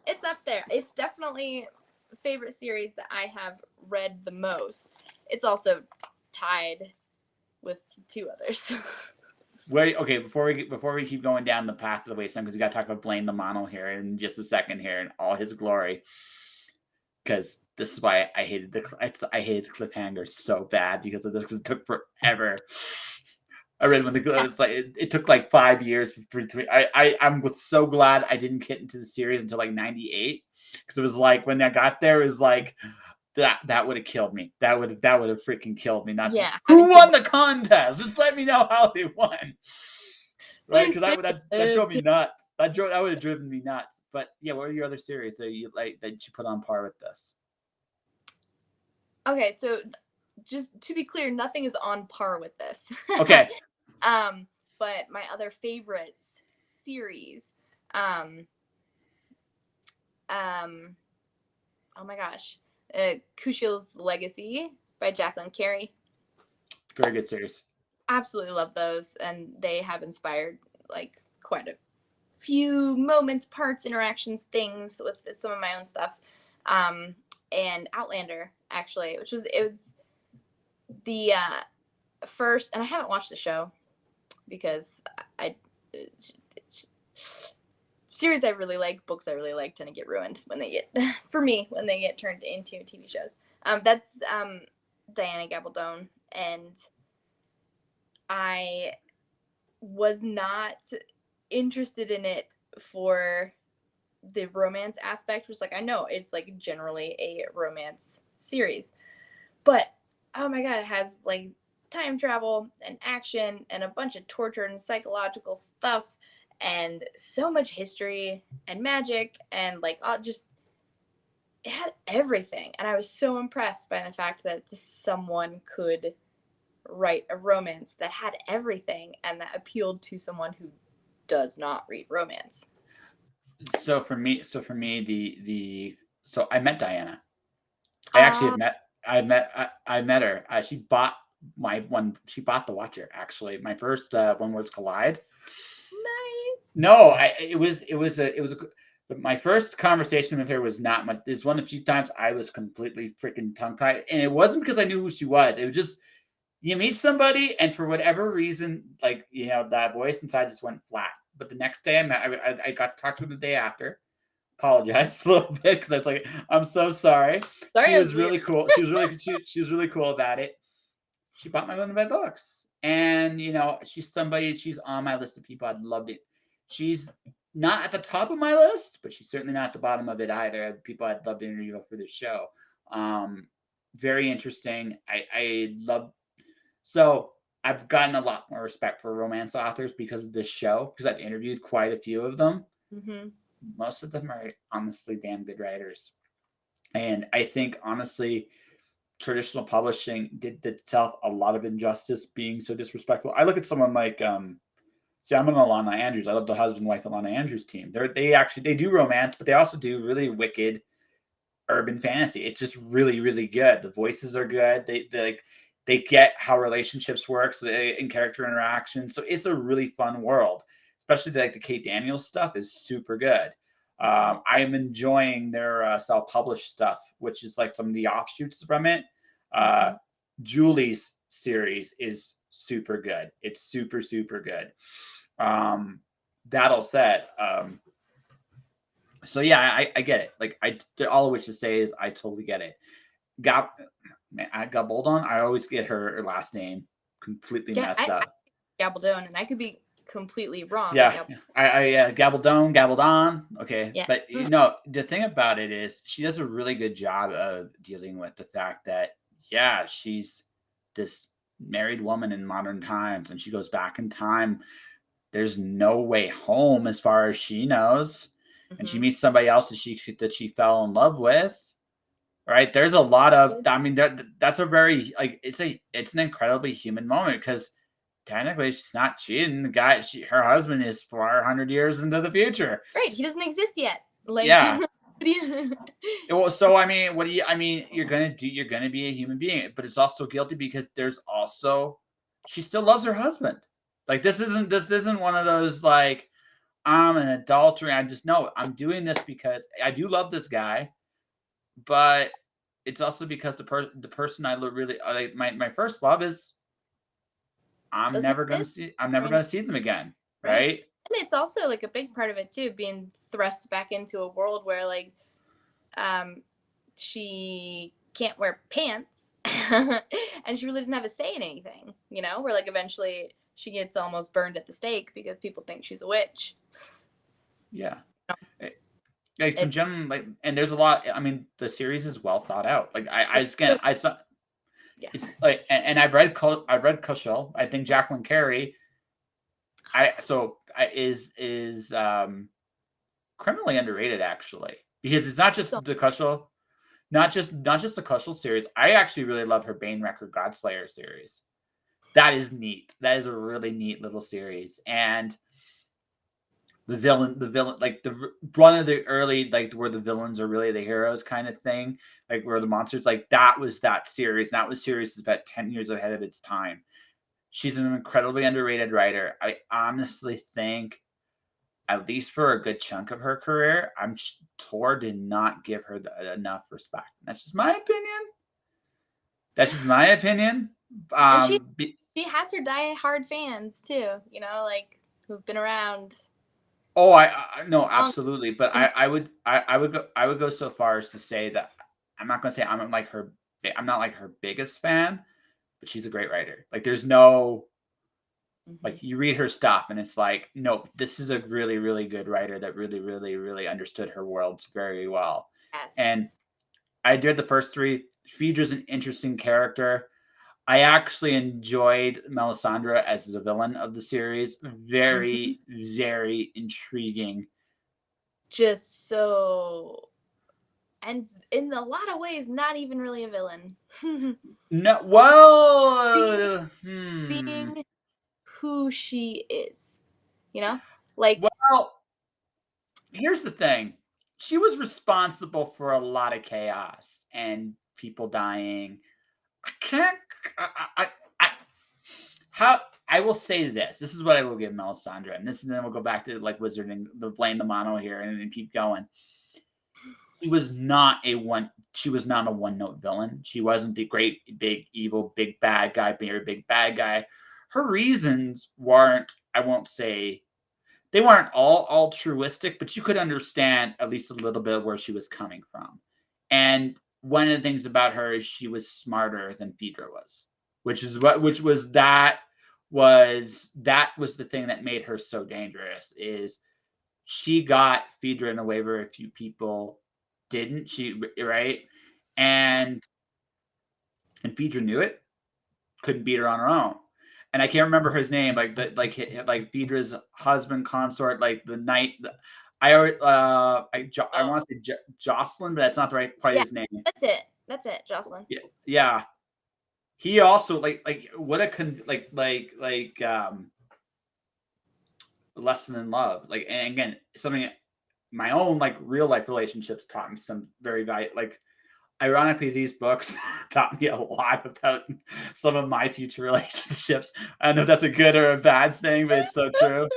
it's up there. It's definitely the favorite series that I have read the most. It's also tied with 2 others. Before we keep going down the path of the Wasteland, because we got to talk about Blaine Lamano here in just a second here in all his glory, because this is why I hated the cliffhanger so bad because of this, because it took forever. I read when it's like it took like 5 years between. I'm so glad I didn't get into the series until like 98, because it was like when I got there, it was like that would have killed me. That would have freaking killed me. Who won the contest? Just let me know how they won. Right? Because that drove me nuts. That would have driven me nuts. But yeah, what are your other series that you put on par with this? Okay, so just to be clear, nothing is on par with this. Okay. But my other favorites series, um, um, oh my gosh, Kushil's Legacy by Jacqueline Carey. Very good series. Absolutely love those, and they have inspired like quite a few moments, parts, interactions, things with some of my own stuff. And Outlander, actually, which was the first, and I haven't watched the show because I series I really like, books I really like tend to get ruined when they get for me when they get turned into TV shows. That's Diana Gabaldon, and I was not interested in it for the romance aspect, which like I know it's like generally a romance series, but oh my god, it has like time travel and action and a bunch of torture and psychological stuff and so much history and magic and like just it had everything, and I was so impressed by the fact that someone could write a romance that had everything and that appealed to someone who does not read romance. So for me, so I met Diana. I actually Ah, had met. I met her. She bought my one. She bought the Watcher. Actually, my first When Worlds Collide. nice. No, but my first conversation with her was not much. It's one of the few times I was completely freaking tongue tied, and it wasn't because I knew who she was. It was just you meet somebody, and for whatever reason, like that voice inside just went flat. But the next day, I got to talk to her the day after. Apologized a little bit because I was like, I'm so sorry. Sorry, She I was was weird. really cool. She was really cool about it. She bought one of my books, and she's on my list of people I'd love to. She's not at the top of my list, but she's certainly not at the bottom of it either. People I'd love to interview for this show. Very interesting. I love. So I've gotten a lot more respect for romance authors because of this show, because I've interviewed quite a few of them. Mm-hmm. Most of them are honestly damn good writers. And I think honestly, traditional publishing did itself a lot of injustice being so disrespectful. I look at someone like see, I'm an Alana Andrews. I love the husband wife Alana Andrews team. They do romance, but they also do really wicked urban fantasy. It's just really, really good. The voices are good. They get how relationships work and character interaction. So it's a really fun world, especially like the Kate Daniels stuff is super good. I am enjoying their self-published stuff, which is like some of the offshoots from it. Julie's series is super good. It's super, super good. That all said, so yeah, I get it. Like all I wish to say is I totally get it. Gabaldon, I always get her last name completely Yeah, messed I up. Gabaldon, and I could be completely wrong. Yeah, Gabaldon. Okay, Yeah. but the thing about it is she does a really good job of dealing with the fact that she's this married woman in modern times, and she goes back in time. There's no way home as far as she knows, and she meets somebody else that she fell in love with. Right? There's a lot of. I mean, that's a very like it's an incredibly human moment because technically she's not cheating. The guy, her husband is 400 years into the future. Right, he doesn't exist yet. Like, yeah. You... Well, so I mean, what do you? I mean, you're gonna be a human being, but it's also guilty because there's also she still loves her husband. Like this isn't one of those like I'm an adultery. I'm doing this because I do love this guy, but it's also because the person I really like my first love is I'm never gonna see them again, right? And it's also like a big part of it too, being thrust back into a world where like she can't wear pants and she really doesn't have a say in anything, where like eventually she gets almost burned at the stake because people think she's a witch. Yeah. Like some gem, like, and there's a lot. I mean, the series is well thought out. Like I saw. Yeah. It's like, and I've read Cushel. I think Jacqueline Carey. Is criminally underrated actually because it's not just the Cushel. Not just the Cushel series. I actually really love her Banerecord Godslayer series. That is neat. That is a really neat little series. And the villain, like one of the early, like where the villains are really the heroes kind of thing, like where the monsters, like that was that series. And that was series about 10 years ahead of its time. She's an incredibly underrated writer. I honestly think, at least for a good chunk of her career, Tor did not give her enough respect. That's just my opinion. That's just my opinion. And she has her die-hard fans too, you know, like who've been around. Oh, I no, absolutely. But I would go so far as to say that I'm not going to say I'm not like her biggest fan, but she's a great writer. Like there's no like you read her stuff and it's like, no, this is a really, really good writer that really, really, really understood her worlds very well. Yes. And I did the first three. Phaedra's an interesting character. I actually enjoyed Melisandre as the villain of the series. Very, very intriguing. Just so, and in a lot of ways, not even really a villain. No, well, being who she is, you know, like. Well, here's the thing. She was responsible for a lot of chaos and people dying. I can't. How I will say this. This is what I will give Melisandre, and then we'll go back to like wizarding, the playing the mono here, and keep going. She was not a one note villain. She wasn't the great big evil big bad guy, big bad guy. Her reasons weren't. I won't say they weren't all altruistic, but you could understand at least a little bit where she was coming from. And one of the things about her is she was smarter than Phaedra was, which was the thing that made her so dangerous. Is she got Phaedra in a way where a few people didn't. Right, and Phaedra knew it, couldn't beat her on her own. And I can't remember his name, like Phaedra's husband consort, like the knight. I want to say Jocelyn, but that's not the right quite his name. That's it, Jocelyn. Yeah. He also what a lesson in love. Like, and again, something my own like real life relationships taught me some very ironically, these books taught me a lot about some of my future relationships. I don't know if that's a good or a bad thing, but it's so true.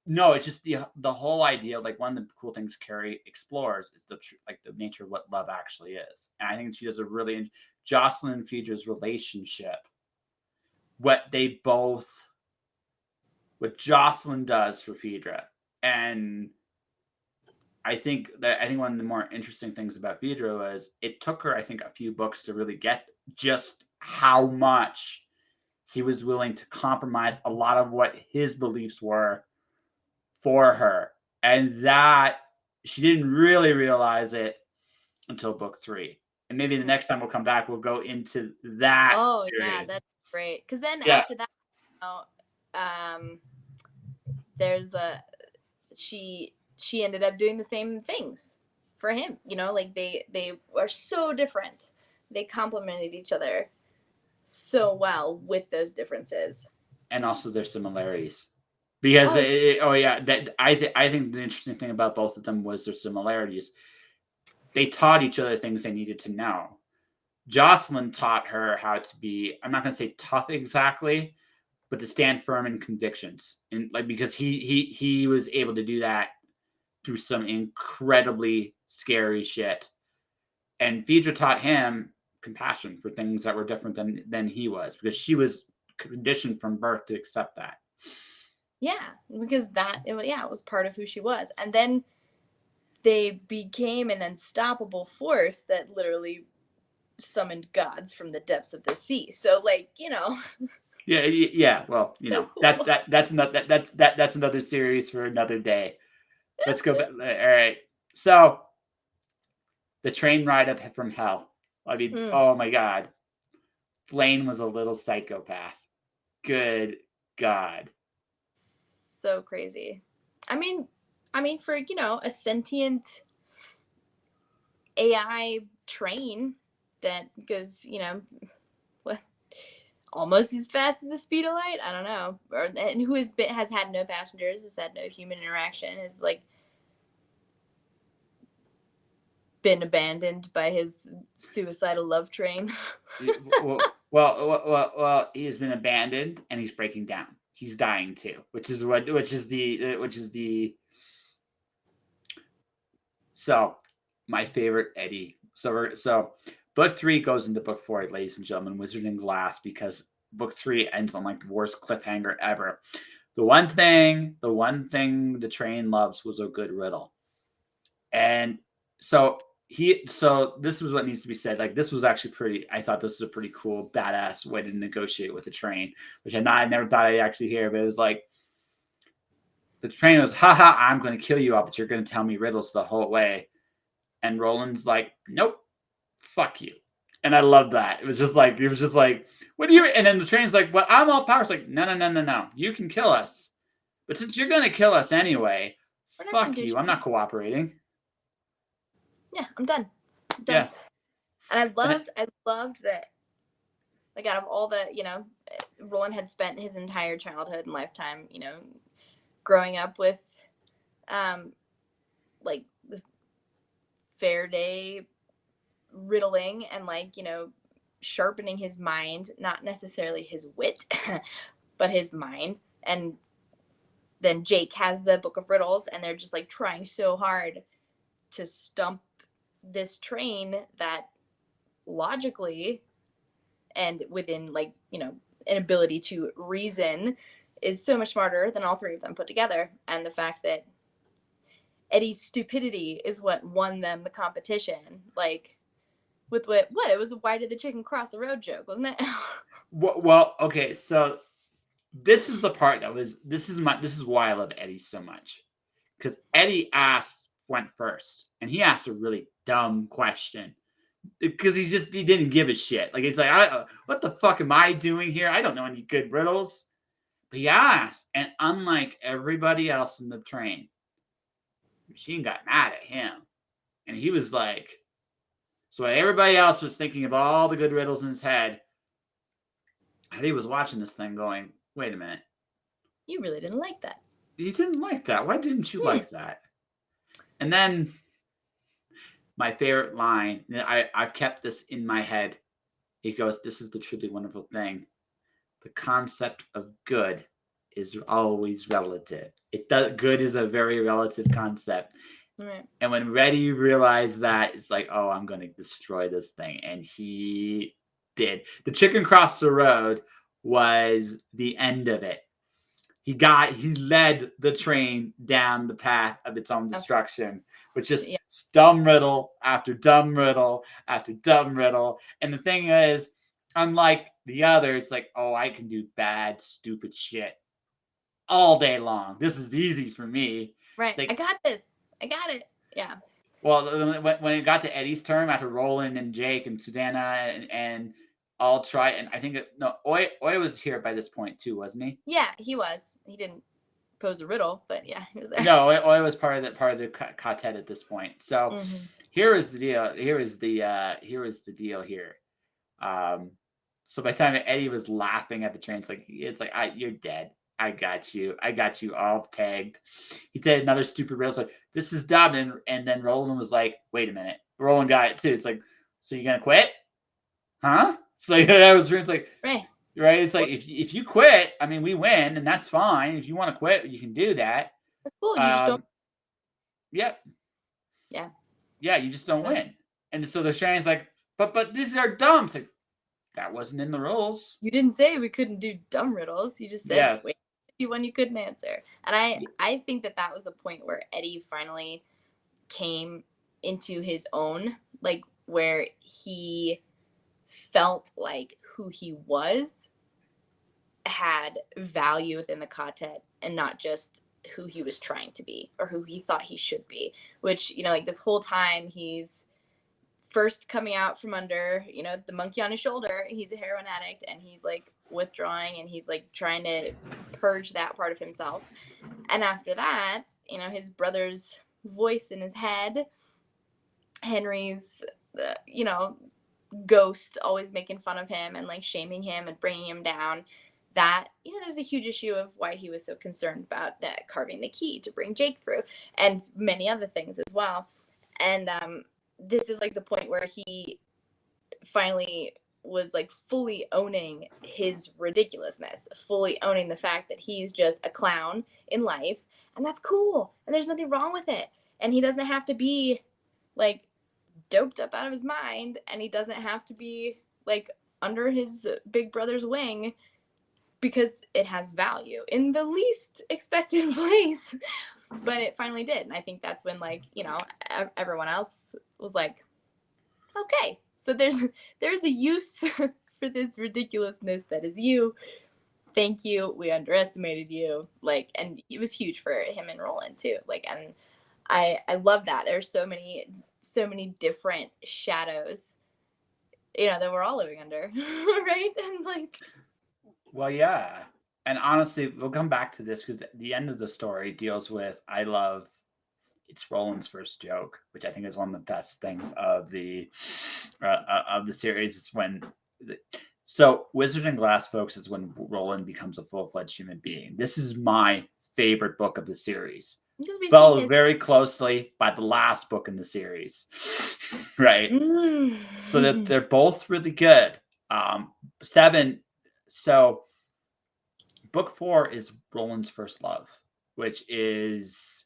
No, it's just the whole idea. Like one of the cool things Carrie explores is the nature of what love actually is, and I think she does a really Jocelyn and Phaedra's relationship. What Jocelyn does for Phaedra, and I think one of the more interesting things about Phaedra was it took her, I think, a few books to really get just how much he was willing to compromise a lot of what his beliefs were for her. And that she didn't really realize until book 3. And maybe the next time we'll come back, we'll go into that. Oh, series. Yeah, that's great. Because then after that, there's she ended up doing the same things for him. You know, like they are so different. They complemented each other so well with those differences. And also their similarities. Because I think the interesting thing about both of them was their similarities. They taught each other things they needed to know. Jocelyn taught her how to be, I'm not going to say tough exactly, but to stand firm in convictions. And because he was able to do that through some incredibly scary shit. And Phaedra taught him compassion for things that were different than he was, because she was conditioned from birth to accept that. Yeah, because it was part of who she was. And then they became an unstoppable force that literally summoned gods from the depths of the sea. So Yeah. Well, that's another series for another day. Let's go back. All right. So the train ride up from hell. I mean, oh my God. Blaine was a little psychopath. Good God. So crazy. I mean, for a sentient AI train that goes, what, almost as fast as the speed of light. I don't know. And who has had no passengers, has had no human interaction, has like been abandoned by his suicidal love train. well, he has been abandoned and he's breaking down. He's dying too, which is the. So, my favorite Eddie. So book 3 goes into book 4, ladies and gentlemen, Wizard and Glass, because book 3 ends on like the worst cliffhanger ever. The one thing the train loves was a good riddle. And so this was what needs to be said. Like, this was actually I thought this was a pretty cool, badass way to negotiate with a train, which I never thought I'd actually hear, but it was like, the train was, haha, I'm going to kill you all, but you're going to tell me riddles the whole way. And Roland's like, nope, fuck you. And I love that. It was just like, what do you, and then the train's like, well, I'm all powerful. It's like, no. You can kill us. But since you're going to kill us anyway, fuck you. I'm not cooperating. Yeah, I'm done. Yeah. And I loved that, like, out of all the, Roland had spent his entire childhood and lifetime, growing up with, like, the Faraday riddling and, like, sharpening his mind, not necessarily his wit, but his mind. And then Jake has the Book of Riddles, and they're just, like, trying so hard to stump this train that logically and within, like, an ability to reason is so much smarter than all three of them put together. And the fact that Eddie's stupidity is what won them the competition. Like, with what it was, why did the chicken cross the road joke, wasn't it? Well, okay, so this is the part this is why I love Eddie so much. Because Eddie went first, and he asked a really dumb question. Because he didn't give a shit. Like, it's like, what the fuck am I doing here? I don't know any good riddles. But he asked, and unlike everybody else in the train, Machine got mad at him. And he was like, so everybody else was thinking about all the good riddles in his head. Eddie was watching this thing going, wait a minute. You really didn't like that. You didn't like that. Why didn't you like that? And then my favorite line, I've kept this in my head. He goes, this is the truly wonderful thing. The concept of good is always relative. Good is a very relative concept. Right. And when Eddie realized that, it's like, oh, I'm going to destroy this thing. And he did. The chicken crossed the road was the end of it. He led the train down the path of its own destruction, which just dumb riddle after dumb riddle after dumb riddle. And the thing is, unlike the others, like, oh, I can do bad, stupid shit all day long. This is easy for me. Right. Like, I got this. I got it. Yeah. Well, when it got to Eddie's turn, after Roland and Jake and Susanna and all try, and I think Oi was here by this point too, wasn't he? Yeah, he was. He didn't pose a riddle, but yeah, he was there. No, Oi was part of the quartet at this point. So here is the deal. Here is the deal here. So by the time Eddie was laughing at the train, it's like you're dead. I got you all pegged. He said another stupid riddle. It's like, this is dumb. And then Roland was like, wait a minute. Roland got it too. It's like, so you're going to quit? Huh? It's like, it's like, right. It's like, if you quit, I mean, we win, and that's fine. If you want to quit, you can do that. That's cool. You just don't. Yep. Yeah. Yeah, you just don't win. And so the train's like, but these are dumb. It's like, that wasn't in the rules. You didn't say we couldn't do dumb riddles. You just said, wait, one you couldn't answer. And I think that was a point where Eddie finally came into his own, like, where he felt like who he was had value within the quartet and not just who he was trying to be or who he thought he should be, which, like, this whole time he's first coming out from under, the monkey on his shoulder. He's a heroin addict, and he's, like, withdrawing, and he's, like, trying to purge that part of himself. And after that, his brother's voice in his head Henry's, ghost always making fun of him and like shaming him and bringing him down. That, there's a huge issue of why he was so concerned about carving the key to bring Jake through, and many other things as well. And this is like the point where he finally was like fully owning his ridiculousness, fully owning the fact that he's just a clown in life, and that's cool, and there's nothing wrong with it, and he doesn't have to be like doped up out of his mind, and he doesn't have to be like under his big brother's wing, because it has value in the least expected place. But it finally did, and I think that's when, like, everyone else was like, okay, so there's a use for this ridiculousness that is you. Thank you, we underestimated you. Like, and it was huge for him and Roland too. Like, and I love that there's so many different shadows, that we're all living under. Right? And like, Well, yeah. And honestly, we'll come back to this because the end of the story deals with, it's Roland's first joke, which I think is one of the best things of the series. Is when Wizard and Glass, folks, is when Roland becomes a full-fledged human being. This is my favorite book of the series, followed very closely by the last book in the series. Right? So that they're both really good. 7. So book 4 is Roland's first love, which is,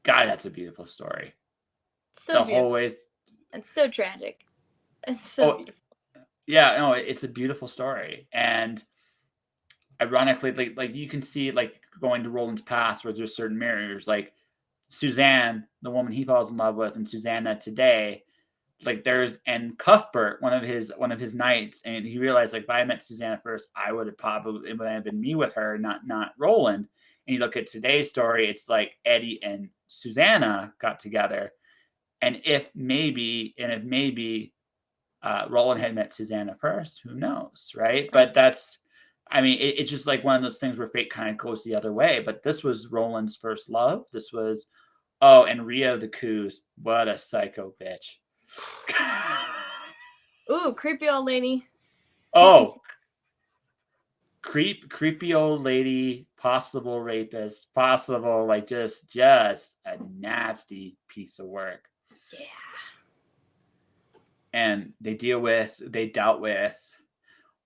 God, that's a beautiful story. So the beautiful. Whole way. It's so tragic. It's so beautiful. Yeah, no, it's a beautiful story. And ironically, like you can see, like, going to Roland's past where there's certain mirrors, like Suzanne, the woman he falls in love with, and Susanna today. Like and Cuthbert, one of his knights, and he realized, like, if I met Susanna first, it would have been me with her, not Roland. And you look at today's story, it's like Eddie and Susanna got together, and if maybe Roland had met Susanna first, who knows, right? But it's just like one of those things where fate kind of goes the other way. But this was Roland's first love. This was, and Ria the Coos, what a psycho bitch. Ooh, creepy old lady. Creepy old lady, possible rapist, possible, like, just a nasty piece of work. Yeah. And they dealt with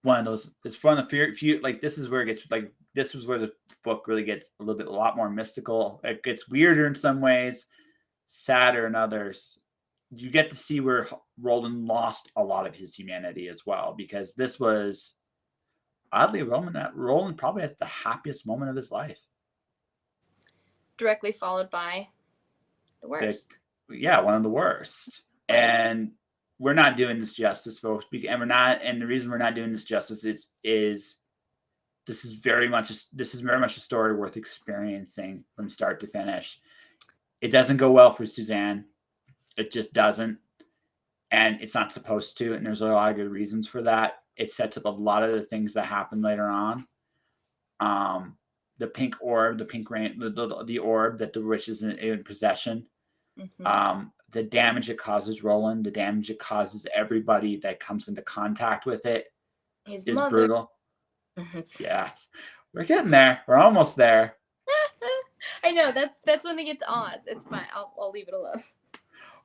one of those. It's from the few, like, this is where it gets, like, this is where the book really gets a lot more mystical. It gets weirder in some ways, sadder in others. You get to see where Roland lost a lot of his humanity as well, because this was, oddly, Roland probably at the happiest moment of his life. Directly followed by the worst. One of the worst. Right. And we're not doing this justice, folks. And the reason we're not doing this justice is this is very much a story worth experiencing from start to finish. It doesn't go well for Suzanne. It just doesn't. And it's not supposed to. And there's a lot of good reasons for that. It sets up a lot of the things that happen later on. The pink orb, the pink rain, the orb that the witch is in possession. Mm-hmm. The damage it causes Roland, the damage it causes everybody that comes into contact with it is brutal. Yeah, we're getting there. We're almost there. I know, that's when they get to Oz. It's fine. I'll leave it alone.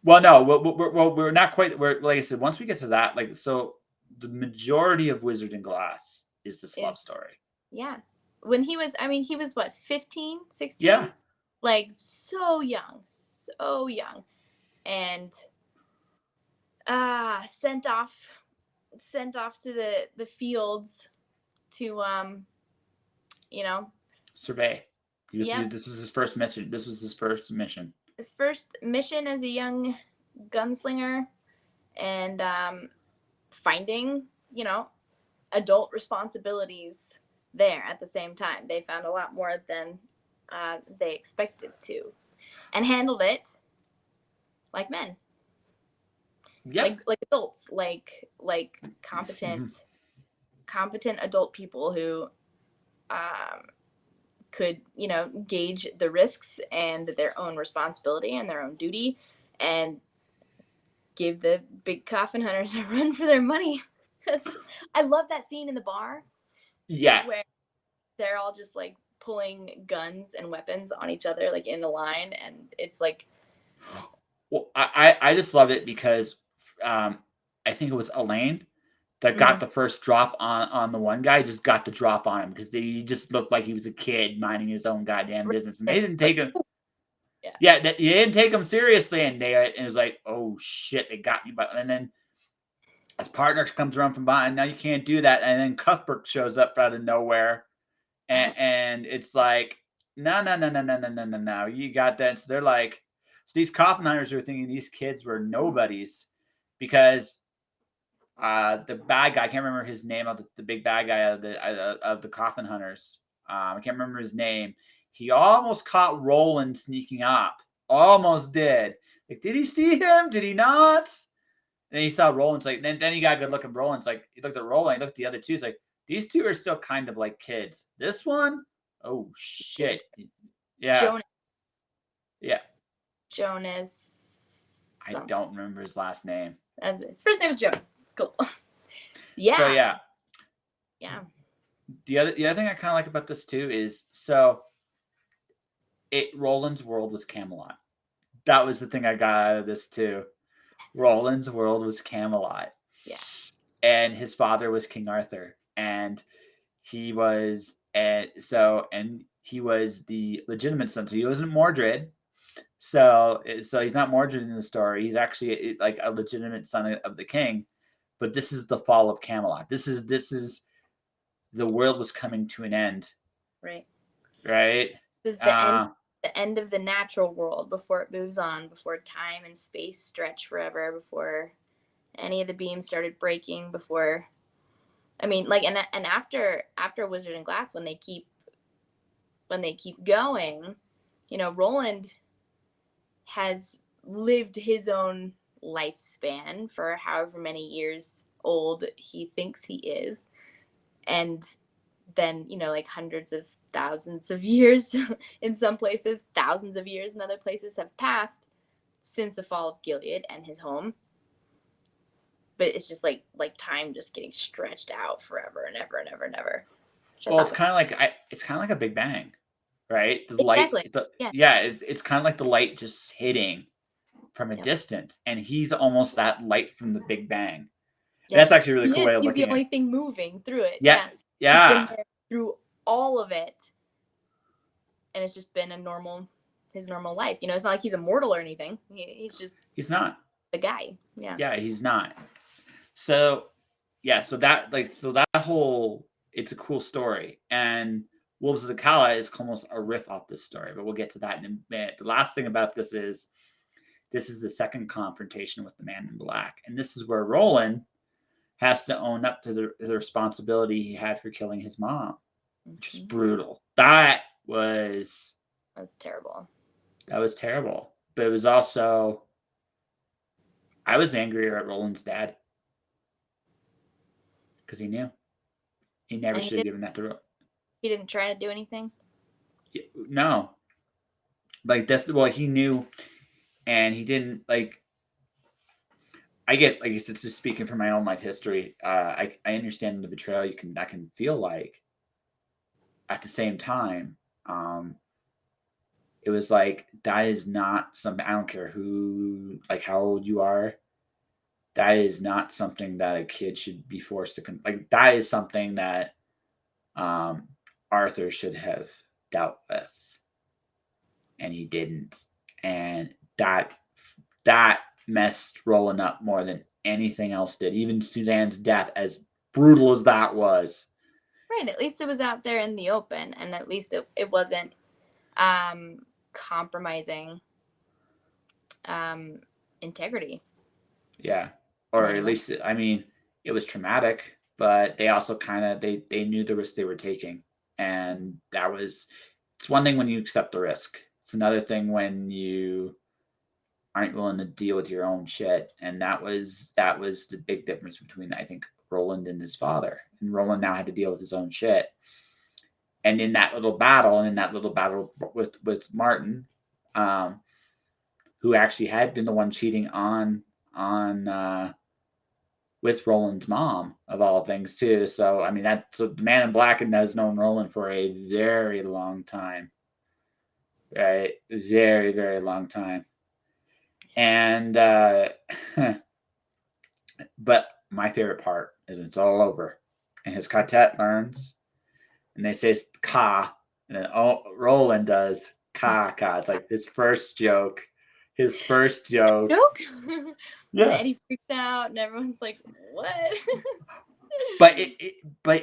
Well, no, we're not quite. We're, like I said, once we get to that, like, so the majority of Wizard and Glass is this love story. Yeah. When he was what, 15, 16? Yeah. Like, so young. And sent off to the fields to survey. This was his first mission. His first mission as a young gunslinger, and finding, adult responsibilities there at the same time. They found a lot more than they expected to, and handled it like men. Yep. Like adults, like competent adult people who could, gauge the risks and their own responsibility and their own duty, and give the big coffin hunters a run for their money. I love that scene in the bar. Yeah. Where they're all just like pulling guns and weapons on each other, like in a line, and it's like. Well, I just love it because I think it was Elaine that got the first drop on the one guy, just got the drop on him because he just looked like he was a kid minding his own goddamn business, and they didn't take him. Yeah, you didn't take him seriously, and it was like, oh shit, they got me. But and then his partner comes around from behind. Now you can't do that, and then Cuthbert shows up out of nowhere, and it's like, no, you got that. So they're like, so these coffin hunters are thinking these kids were nobodies because the bad guy, I can't remember his name, of the big bad guy of the coffin hunters. I can't remember his name. He almost caught Roland sneaking up. Almost did. Like, did he see him? Did he not? And then he saw Roland's like, then he got a good look at Roland's like, he looked at Roland, he looked at the other two. He's like, these two are still kind of like kids. This one, oh shit. Yeah. Jonas. Yeah. Jonas. I don't remember his last name. His first name is Jonas. It's cool. Yeah. So yeah. Yeah. The other thing I kind of like about this too is Roland's world was Camelot. That was the thing I got out of this too. Roland's world was Camelot. Yeah. And his father was King Arthur. And he was he was the legitimate son. So he wasn't Mordred. So he's not Mordred in the story. He's actually like a legitimate son of the king. But this is the fall of Camelot. This is the world was coming to an end. Right. Right. This is the end of the natural world before it moves on, before time and space stretch forever, before any of the beams started breaking, before, I mean, like, and after Wizard and Glass, when they keep going, you know, Roland has lived his own lifespan for however many years old he thinks he is, and then, you know, like hundreds of thousands of years in some places, thousands of years in other places have passed since the fall of Gilead and his home. But it's just like time just getting stretched out forever and ever and ever and ever. Well, it's kind of like a Big Bang, right? The exactly. light, it's kind of like the light just hitting from a distance, and he's almost that light from the Big Bang. Yeah. That's actually a really cool way of looking at it. He's the only thing moving through it. Yeah. He's been there through all of it, and it's just been his normal life. You know, it's not like he's immortal or anything. He's not the guy. Yeah, he's not. So that whole, it's a cool story, and Wolves of the Kala is almost a riff off this story, but we'll get to that in a minute. The last thing about this is the second confrontation with the Man in Black, and this is where Roland has to own up to the responsibility he had for killing his mom, which is brutal. That was terrible. That was terrible. But it was also, I was angrier at Roland's dad because he knew. He never should have given that to Roland. He didn't try to do anything? No. Like this, well, he knew, and he didn't, like, I get, like, it's just speaking from my own life history. I understand the betrayal I can feel like. At the same time, it was like, that is not something, I don't care how old you are. That is not something that a kid should be forced to, that is something that Arthur should have dealt with. And he didn't. And that messed Roland up more than anything else did. Even Suzanne's death, as brutal as that was. Right. At least it was out there in the open, and at least it wasn't compromising integrity. Yeah. Or at least, I mean, it was traumatic, but they also they knew the risk they were taking. And it's one thing when you accept the risk. It's another thing when you aren't willing to deal with your own shit. And that was the big difference between, I think, Roland and his father. And Roland now had to deal with his own shit. And in that little battle, with Martin, who actually had been the one cheating on on with Roland's mom, of all things, too. So, I mean, so the Man in Black has known Roland for a very long time. Right? Very, very long time. And, but my favorite part is when it's all over. And his quartet learns, and they say ka, and then Roland does ka. It's like his first joke. Joke? Yeah. And Eddie freaks out, and everyone's like, "What?" But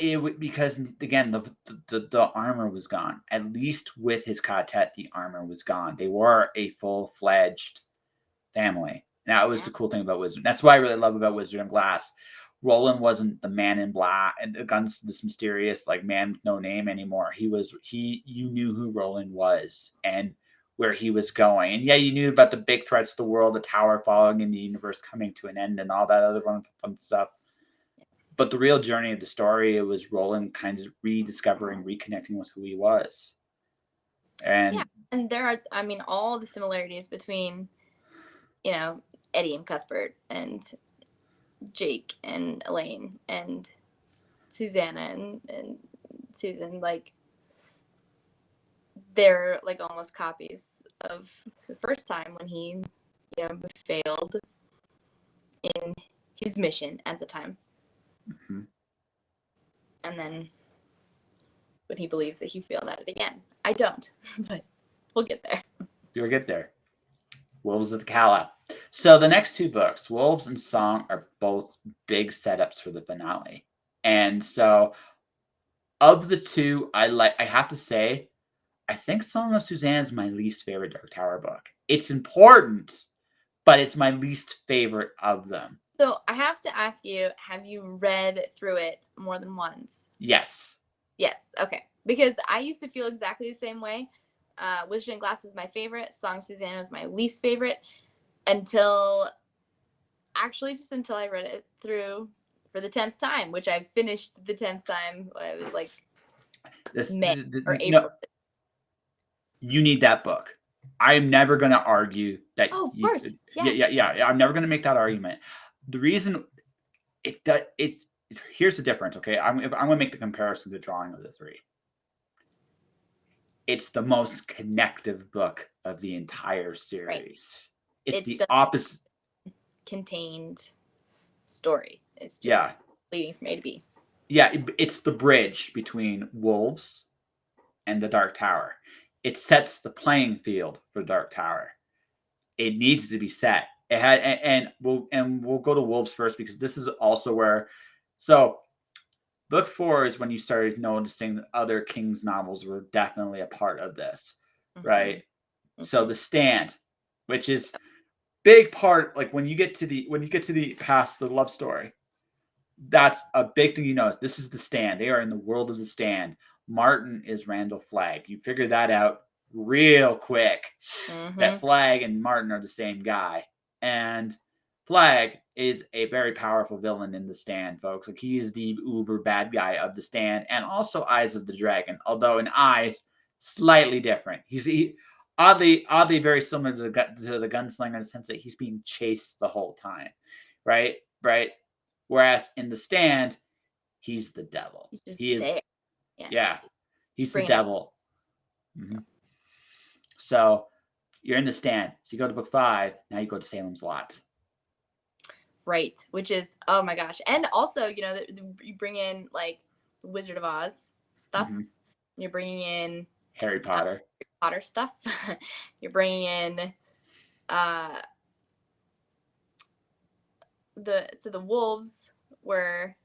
it because again the armor was gone. At least with his quartet, the armor was gone. They were a full-fledged family. Now it was the cool thing about Wizard. That's what I really love about Wizard and Glass. Roland wasn't the man in black and this mysterious like man with no name anymore. You knew who Roland was and where he was going. And yeah, you knew about the big threats of the world, the tower falling and the universe coming to an end and all that other fun stuff. But the real journey of the story, it was Roland kind of rediscovering, reconnecting with who he was. And there are, I mean, all the similarities between, Eddie and Cuthbert and Jake and Elaine and Susanna and Susan, like, they're like almost copies of the first time when he, failed in his mission at the time. Mm-hmm. And then when he believes that he failed at it again. I don't, but we'll get there. You'll get there. Wolves of the Calla. So the next two books, Wolves and Song, are both big setups for the finale. And so of the two, I have to say, I think Song of Suzanne is my least favorite Dark Tower book. It's important, but it's my least favorite of them. So I have to ask you, have you read through it more than once? Yes. Yes. Okay. Because I used to feel exactly the same way. Wizard and Glass was my favorite. Song of Suzanne was my least favorite until I read it through for the 10th time, which I finished the 10th time. It was like May or April. No, you need that book. I'm never going to argue that. Oh, of course. Yeah. I'm never going to make that argument. The reason here's the difference, okay? I'm going to make the comparison to Drawing of the Three. It's the most connective book of the entire series. Right. It's the opposite contained story. It's just leading from A to B. Yeah, it's the bridge between Wolves and the Dark Tower. It sets the playing field for Dark Tower. It needs to be set. It had, and we'll go to Wolves first because this is also where. So, book 4 is when you started noticing that other King's novels were definitely a part of this, right? Mm-hmm. So The Stand, which is big part, like when you get to the past the love story, that's a big thing you notice. This is The Stand. They are in the world of The Stand. Martin is Randall Flagg. You figure that out real quick. Mm-hmm. That Flagg and Martin are the same guy. And Flagg is a very powerful villain in The Stand, folks. Like, he is the uber bad guy of The Stand, and also Eyes of the Dragon. Although in Eyes, slightly different. He's oddly very similar to the gunslinger in the sense that he's being chased the whole time, right? Whereas in The Stand, he's the devil. He's just there. Yeah, he's the devil. Mm-hmm. So you're in The Stand. So you go to book 5. Now you go to Salem's Lot. Right, which is, oh my gosh. And also, you bring in like the Wizard of Oz stuff. Mm-hmm. You're bringing in Harry Potter stuff. You're bringing in the wolves were,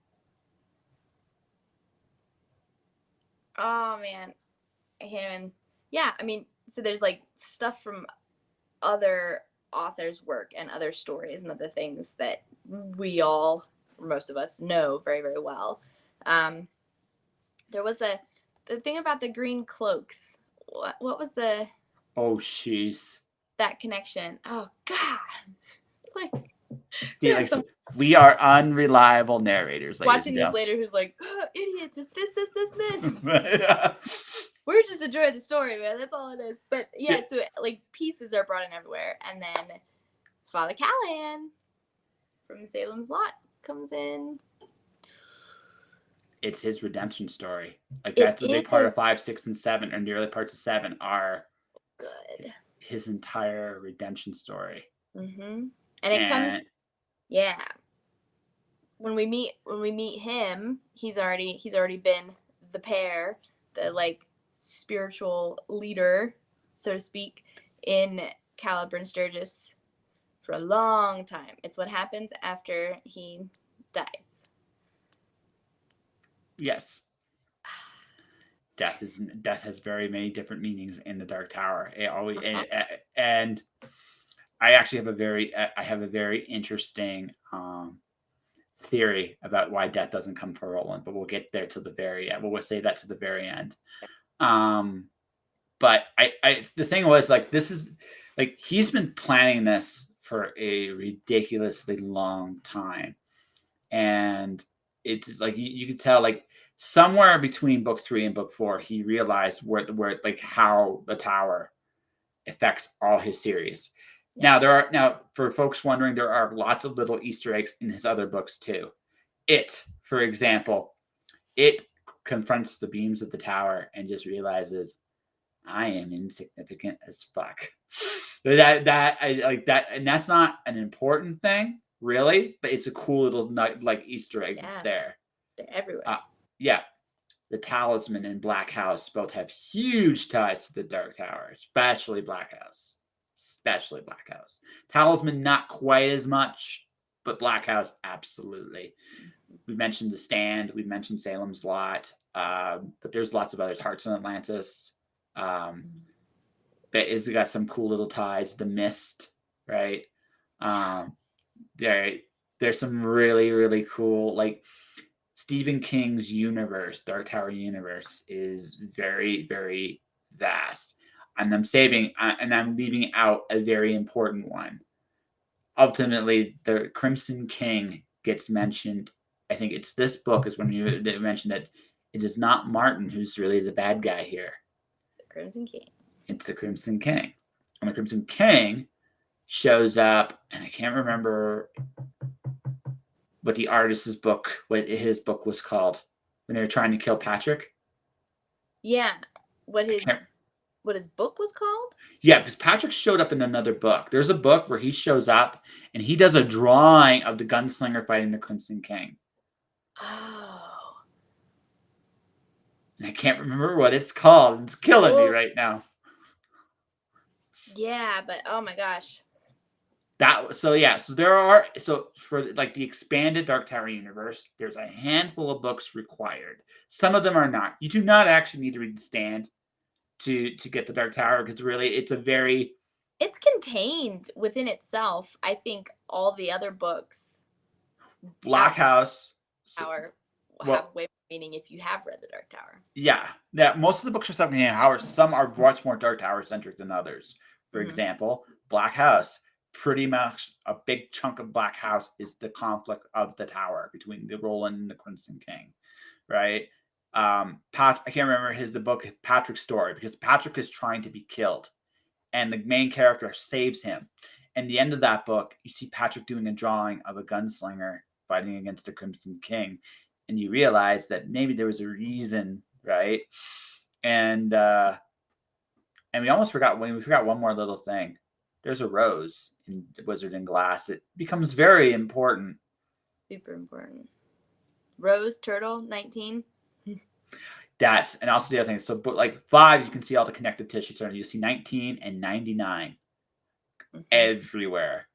oh man, I can't even. Yeah, I mean, so there's like stuff from other authors' work and other stories and other things that we all, most of us, know very, very well. There was the thing about the green cloaks. What was the? Oh, jeez. That connection. Oh God, it's like. See, like, we are unreliable narrators. Watching this later, who's like, oh, idiots! It's this. We're just enjoying the story, man. That's all it is. But yeah, so like pieces are brought in everywhere, and then Father Callahan from Salem's Lot comes in. It's his redemption story. Like that's a big part of 5, 6, and 7, and the early parts of 7 are good. His entire redemption story. And it comes, yeah. When we meet him, he's already been the pair, the like spiritual leader, so to speak, in Caliber and Sturgis for a long time. It's what happens after he dies. Yes. Death has very many different meanings in the Dark Tower. It always and I actually have a very interesting theory about why death doesn't come for Roland, but we'll get there to the very end. We'll say that to the very end. But the thing was, like, this is like he's been planning this for a ridiculously long time, and it's like you could tell, like, somewhere between book 3 and book 4, he realized where like how the tower affects all his series. Yeah. Now for folks wondering, there are lots of little Easter eggs in his other books too. For example, it confronts the beams of the tower and just realizes, I am insignificant as fuck. That I like that, and that's not an important thing, really, but it's a cool little like Easter egg that's there. They're everywhere. Yeah. The Talisman and Black House both have huge ties to the Dark Tower, especially Black House. Talisman, not quite as much, but Black House, absolutely. We mentioned The Stand. We mentioned Salem's Lot. But there's lots of others. Hutson, Atlantis. But it's got some cool little ties. The Mist, right? There's some really, really cool, like, Stephen King's universe, Dark Tower universe, is very, very vast. And I'm leaving out a very important one. Ultimately, the Crimson King gets mentioned. I think it's this book is when they mentioned that it is not Martin who's really the bad guy here. The Crimson King. It's the Crimson King. And the Crimson King shows up, and I can't remember what the artist's book, what his book was called when they were trying to kill Patrick. Yeah. What his book was called? Yeah, because Patrick showed up in another book. There's a book where he shows up and he does a drawing of the gunslinger fighting the Crimson King. Oh. And I can't remember what it's called. It's killing me right now. Yeah, but oh my gosh. So for like the expanded Dark Tower universe, there's a handful of books required. Some of them are not. You do not actually need to read The Stand to get the Dark Tower, because really it's contained within itself. I think all the other books, Black House Tower, have way more meaning if you have read the Dark Tower. Yeah, most of the books are self-contained. However, some are much more Dark Tower centric than others. For example, Black House. Pretty much a big chunk of Black House is the conflict of the tower between the Roland and the Crimson King, right? I can't remember the book Patrick's story, because Patrick is trying to be killed, and the main character saves him. And the end of that book, you see Patrick doing a drawing of a gunslinger fighting against the Crimson King, and you realize that maybe there was a reason, right? And we almost forgot one more little thing. There's a rose in Wizard and Glass. It becomes very important. Super important. Rose, turtle, 19. That's, and also the other thing. So, but like 5, you can see all the connective tissue. So you see 19 and 99 everywhere.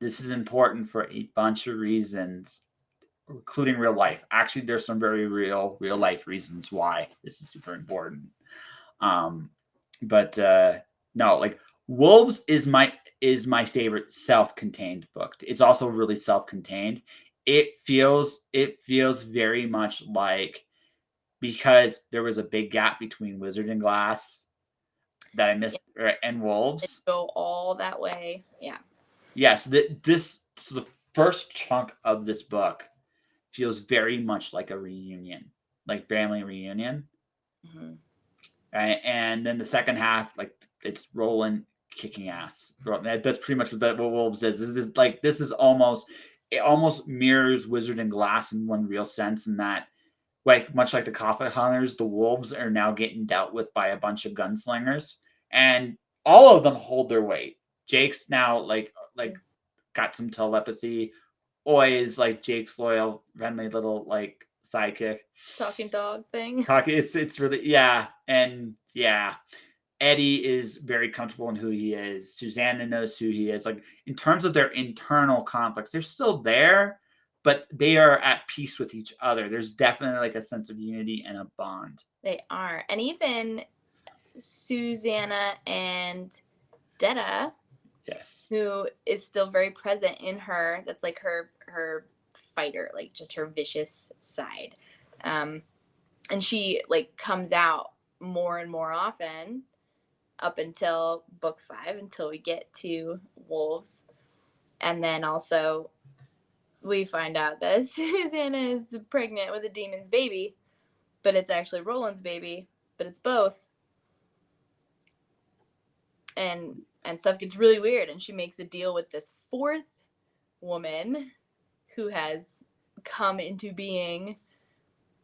This is important for a bunch of reasons, including real life. Actually, there's some very real life reasons why this is super important. But no, like, Wolves is my favorite self-contained book. It's also really self-contained. It feels very much like, because there was a big gap between Wizard and Glass that I missed, and Wolves. Go all that way. Yeah. Yeah. So the first chunk of this book feels very much like a reunion, like family reunion. And then the second half, like, it's Roland kicking ass. That's pretty much what Wolves is. It almost mirrors Wizard and Glass in one real sense, in that, like, much like the Coffin Hunters, the Wolves are now getting dealt with by a bunch of gunslingers, and all of them hold their weight. Jake's now like got some telepathy. Oi is like Jake's loyal, friendly little like sidekick. Talking dog thing. It's really, yeah. And yeah. Eddie is very comfortable in who he is. Susanna knows who he is. Like, in terms of their internal conflicts, they're still there, but they are at peace with each other. There's definitely like a sense of unity and a bond. They are. And even Susanna and Detta, yes, who is still very present in her. That's like her fighter, like just her vicious side. And she like comes out more and more often up until book 5, until we get to Wolves. And then also we find out that Susanna is pregnant with a demon's baby, but it's actually Roland's baby, but it's both. And stuff gets really weird, and she makes a deal with this 4th woman who has come into being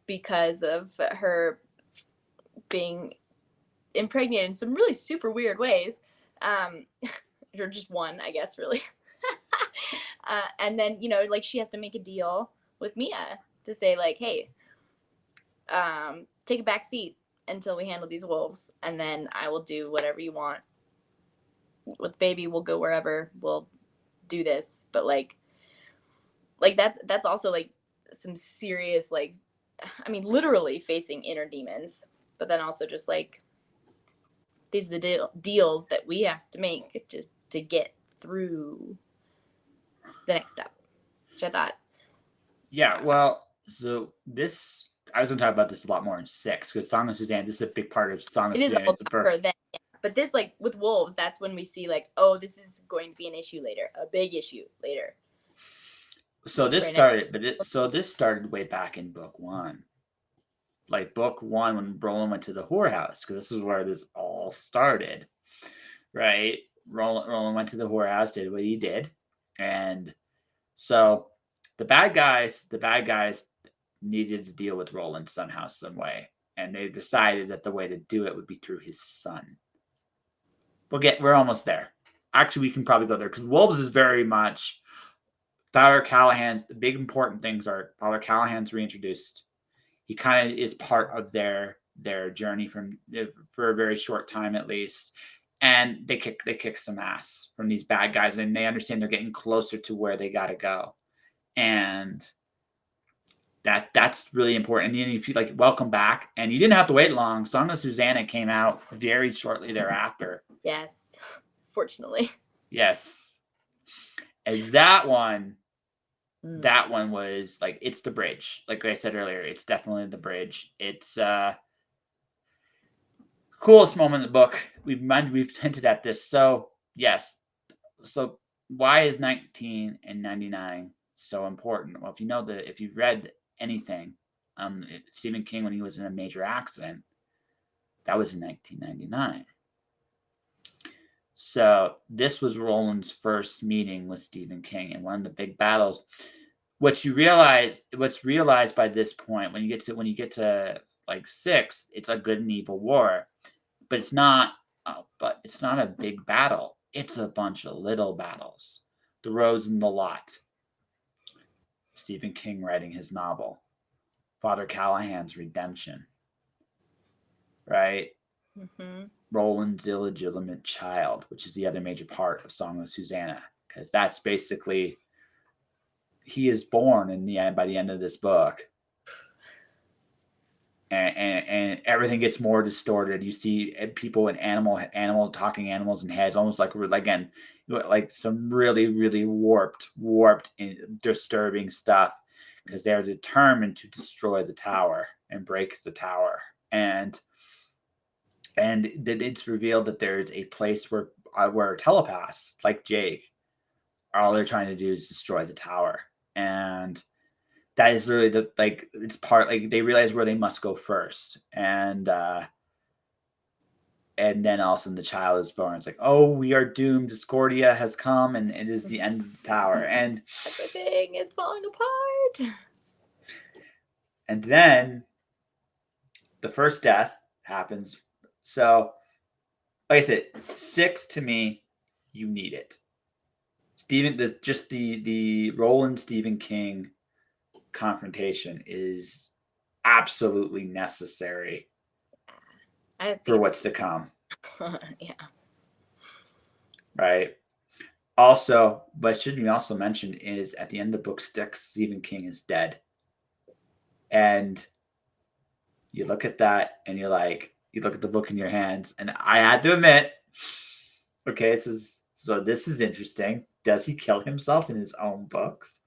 because of her being impregnated in some really super weird ways. Or just one, I guess, really. And then, like, she has to make a deal with Mia to say, like, hey, take a back seat until we handle these wolves, and then I will do whatever you want with baby. We'll go wherever, we'll do this. But like that's also like some serious, like, I mean, literally facing inner demons, but then also just like, these are the deals that we have to make just to get through the next step, which I thought. Yeah, well, so this, I was going to talk about this a lot more in 6, because Song of Suzanne, this is a big part of Song of Suzanne. It's the first. Then, yeah. But this, like, with Wolves, that's when we see, like, oh, this is going to be an issue later, a big issue later. So this started way back in book 1. Like, book 1, when Roland went to the whorehouse, because this is where this all started, right? Roland went to the whorehouse, did what he did, and so the bad guys needed to deal with Roland somehow, some way, and they decided that the way to do it would be through his son. We're almost there. Actually, we can probably go there, because Wolves is very much Father Callahan's. The big important things are Father Callahan's reintroduced. He kind of is part of their journey for a very short time, at least. And they kick some ass from these bad guys, and they understand they're getting closer to where they got to go. And that's really important. And if you like, welcome back, and you didn't have to wait long. Song of Susanna came out very shortly thereafter. Yes, fortunately. Yes, and that one was like, it's the bridge. Like I said earlier, it's definitely the bridge. It's coolest moment in the book. We've hinted at this. So yes, so why is 19 and 99 so important? Well, if you've read anything, Stephen King, when he was in a major accident, that was in 1999. So this was Roland's first meeting with Stephen King, and one of the big battles. What's realized by this point, when you get to like 6, it's a good and evil war, but it's not a big battle. It's a bunch of little battles. The Rose and the Lot. Stephen King writing his novel. Father Callahan's redemption. Right? Mm-hmm. Roland's illegitimate child, which is the other major part of Song of Susanna, because that's basically, he is born by the end of this book, and everything gets more distorted. You see people in animal talking animals in heads, almost like some really, really warped and disturbing stuff, because they're determined to destroy the tower and break the tower. And that it's revealed that there's a place where telepaths like Jake, all they're trying to do is destroy the tower. And that is really it's part, like, they realize where they must go first. And And then all of a sudden the child is born. It's like, oh, we are doomed. Discordia has come, and it is the end of the tower. And everything is falling apart. And then the first death happens. So, like I said, 6 to me, you need it. Just the Roland Stephen King confrontation is absolutely necessary for what's to come. Yeah. Right. Also, what should be also mentioned is at the end of book 6, Stephen King is dead. And you look at that and you're like, you look at the book in your hands, and I had to admit, okay, this is interesting. Does he kill himself in his own books?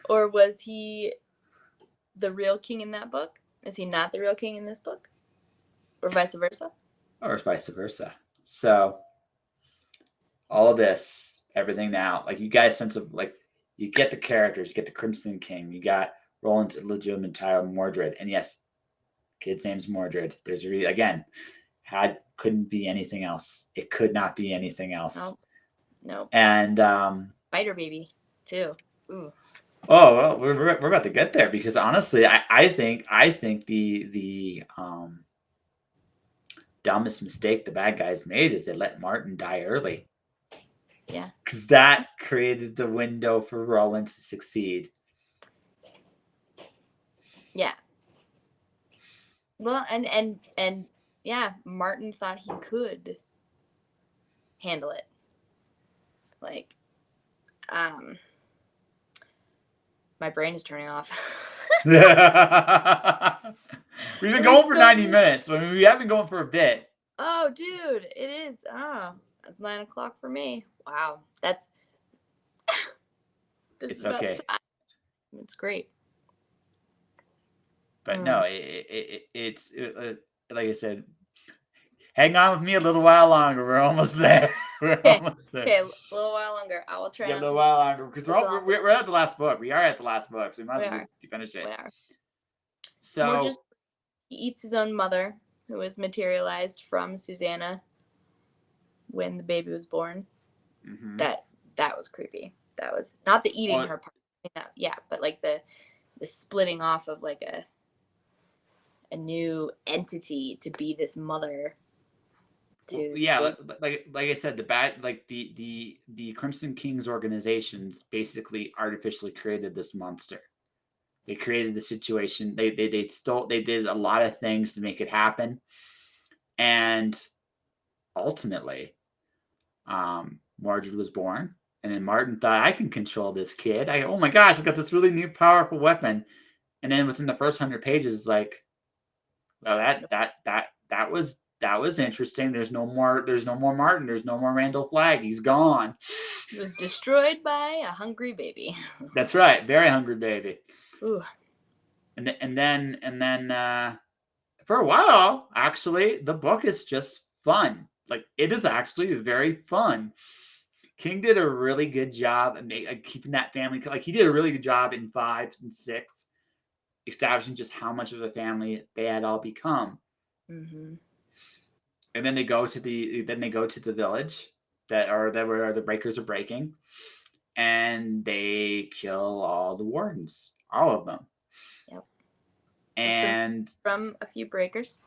Or was he the real king in that book? Is he not the real king in this book? Or vice versa? Or vice versa. So all of this, everything now, like you got a sense of like, you get the characters, you get the Crimson King, you got Roland's illegitimate child Mordred, and yes, kid's name's Mordred. There's again, couldn't be anything else. It could not be anything else. Nope. And Spider Baby too. Ooh. Oh well, we're about to get there, because honestly, I think the dumbest mistake the bad guys made is they let Martin die early. Yeah. Because that created the window for Roland to succeed. Yeah. Well, and yeah, Martin thought he could handle it. Like, my brain is turning off. We've been going for 90 minutes. I mean, we have been going for a bit. Oh, dude, it is. Oh, that's 9 o'clock for me. Wow, that's it's okay. It's great. But no, it's like I said, hang on with me a little while longer. We're almost there. Almost there. Okay, a little while longer. I will try. Yeah, a little while longer, because we're at the last book. We are at the last book, so we might as well just finish it. We are. So he eats his own mother, who was materialized from Susanna when the baby was born. Mm-hmm. That was creepy. That was not the eating her part. Yeah, but like the splitting off of like a new entity to be this mother. Like I said, the Crimson King's organizations basically artificially created this monster. They created the situation. They did a lot of things to make it happen, and ultimately, Mordred was born, and then Martin thought, I can control this kid. Oh my gosh, I got this really new powerful weapon, and then within the first 100 pages, like, well, that was interesting. There's no more Martin. There's no more Randall Flagg. He's gone. He was destroyed by a hungry baby. That's right, very hungry baby. Ooh. And then for a while, actually, the book is just fun. Like, it is actually very fun. King did a really good job of keeping that family. Like, he did a really good job in 5 and 6, establishing just how much of a family they had all become. Mm-hmm. And then they go to the village where the breakers are breaking, and they kill all the wardens, all of them. Yep. And from a few breakers.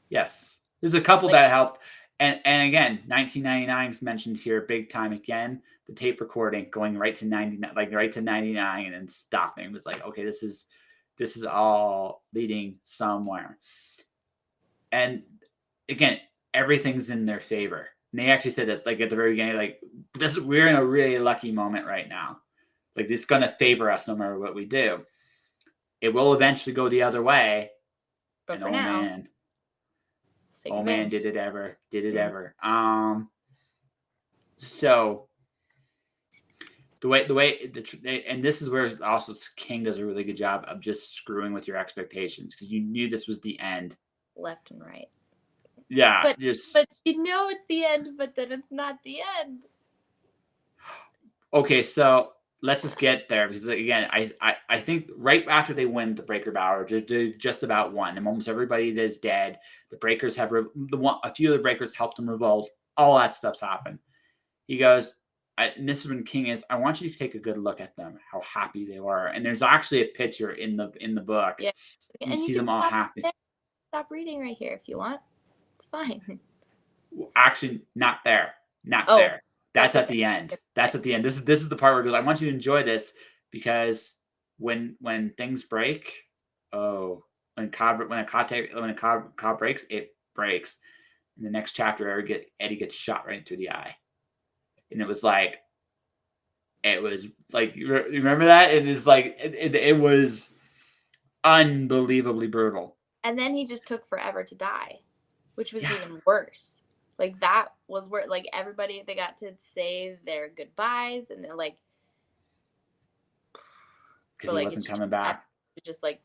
Yes, there's a couple that helped, and again, 1999 is mentioned here big time again. The tape recording going right to 99, and then stopping. It was like, okay, this is all leading somewhere. And again, everything's in their favor. And they actually said this, like, at the very beginning, like, we're in a really lucky moment right now. Like, it's going to favor us no matter what we do. It will eventually go the other way. But for now, man, did it ever. So the way and this is where also King does a really good job of just screwing with your expectations, because you knew this was the end. Left and right. Yeah. But you know it's the end, but then it's not the end. Okay, so let's just get there because again, I think right after they win the Breaker Battle, just about won, and almost everybody is dead. The Breakers have a few of the Breakers helped them revolt. All that stuff's happened. He goes, and this is when King is. I want you to take a good look at them, how happy they were, and there's actually a picture in the book. Yeah, and you see can them all happy. Stop reading right here if you want. It's fine. Actually, not there. Not there. That's at the end. That's at the end. This is the part where it goes, I want you to enjoy this because when things break, when a cob breaks, it breaks. In the next chapter, Eddie gets shot right through the eye. And it was like you remember that? It is like it was unbelievably brutal. And then he just took forever to die, which was even worse. Like that was where like everybody, they got to say their goodbyes and they're like, because he wasn't coming back. Just like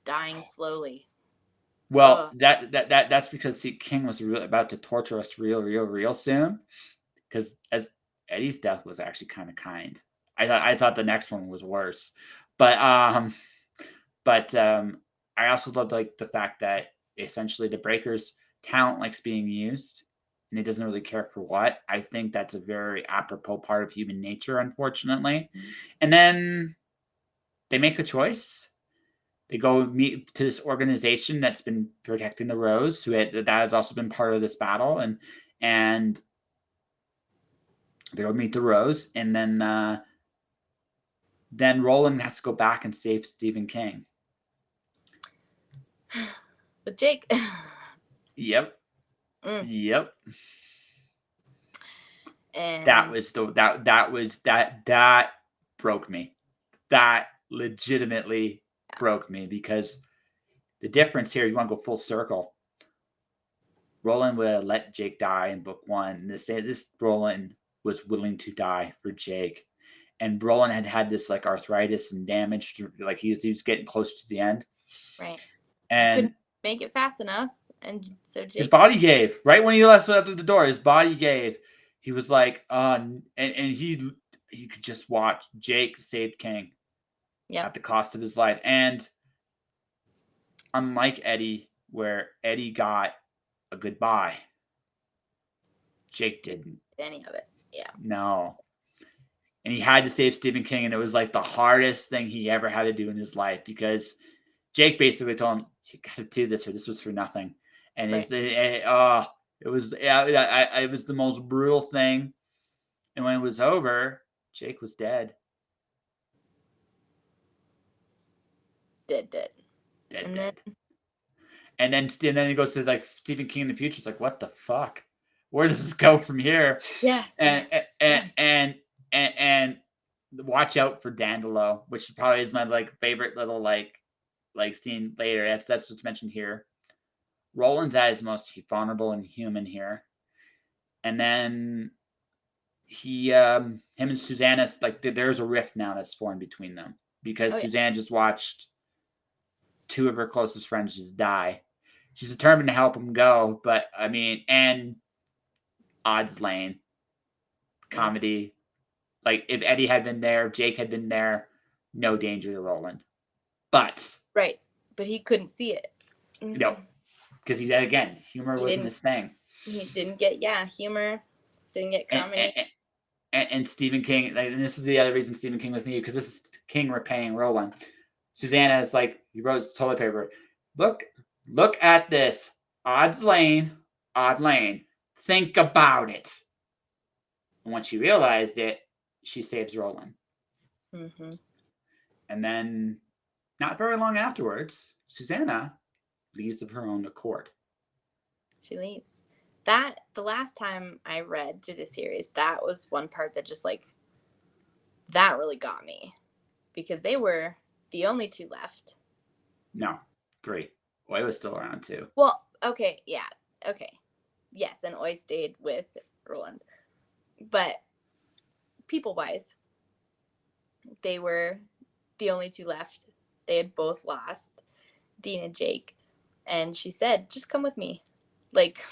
dying slowly. Well, that's because King was about to torture us real soon. Because as Eddie's death was actually kind. I thought the next one was worse, but I also loved like the fact that essentially the Breakers' talent likes being used, and he doesn't really care for what. I think that's a very apropos part of human nature, unfortunately. Mm-hmm. And then they make a choice. They go meet to this organization that's been protecting the Rose, that has also been part of this battle, and they go meet the Rose, and then Roland has to go back and save Stephen King. With Jake. Yep. Yep. And that broke me. That legitimately broke me because the difference here, you want to go full circle. Roland would have let Jake die in book 1. This Roland was willing to die for Jake. And Roland had this like arthritis and damage, like he was getting close to the end. Right. And couldn't make it fast enough. And so Jake, his body gave. Right when he left through the door, his body gave. He was like, and he could just watch Jake save King. Yeah. At the cost of his life. And unlike Eddie, where Eddie got a goodbye, Jake didn't. Any of it. Yeah. No. And he had to save Stephen King, and it was like the hardest thing he ever had to do in his life because Jake basically told him, "You got to do this, or this was for nothing." And right. It was the most brutal thing. And when it was over, Jake was dead. Dead. And then he goes to like Stephen King in the future. It's like, what the fuck? Where does this go from here? Yes. And watch out for Dandelo, which probably is my like favorite little like scene later. That's what's mentioned here. Roland's at his most vulnerable and human here. And then him and Susanna's like there's a rift now that's formed between them because Susanna just watched 2 of her closest friends just die. She's determined to help him go, but I mean, and Odds Lane comedy. Like if Eddie had been there, if Jake had been there, no danger to Roland. But right, but he couldn't see it. You know, because humor wasn't his thing. He didn't get humor, didn't get comedy. And Stephen King, and this is the other reason Stephen King was needed because this is King repaying Roland. Susanna is like, he wrote toilet paper. Look at this. Odd Lane. Think about it. And when she realized it, she saves Roland. Mm-hmm. And then, not very long afterwards, Susanna leaves of her own accord. She leaves. The last time I read through the series, that was one part that just like, that really got me. Because they were the only 2 left. No, 3. Oy was still around too. Well, okay, yeah, okay. Yes, and Oy stayed with Roland. But people-wise, they were the only 2 left. They had both lost, Dean and Jake. And she said, just come with me. Like,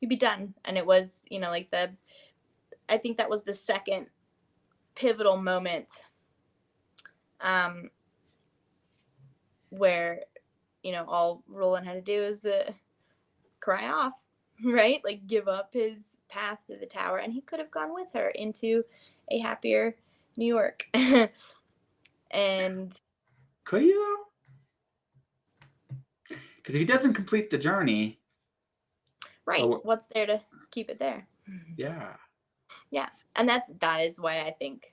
you'd be done. And it was, like I think that was the second pivotal moment where, all Roland had to do is cry off, right? Like give up his path to the tower, and he could have gone with her into a happier New York. And could you though? Because if he doesn't complete the journey, right, what's there to keep it there? Yeah. Yeah, and that is why I think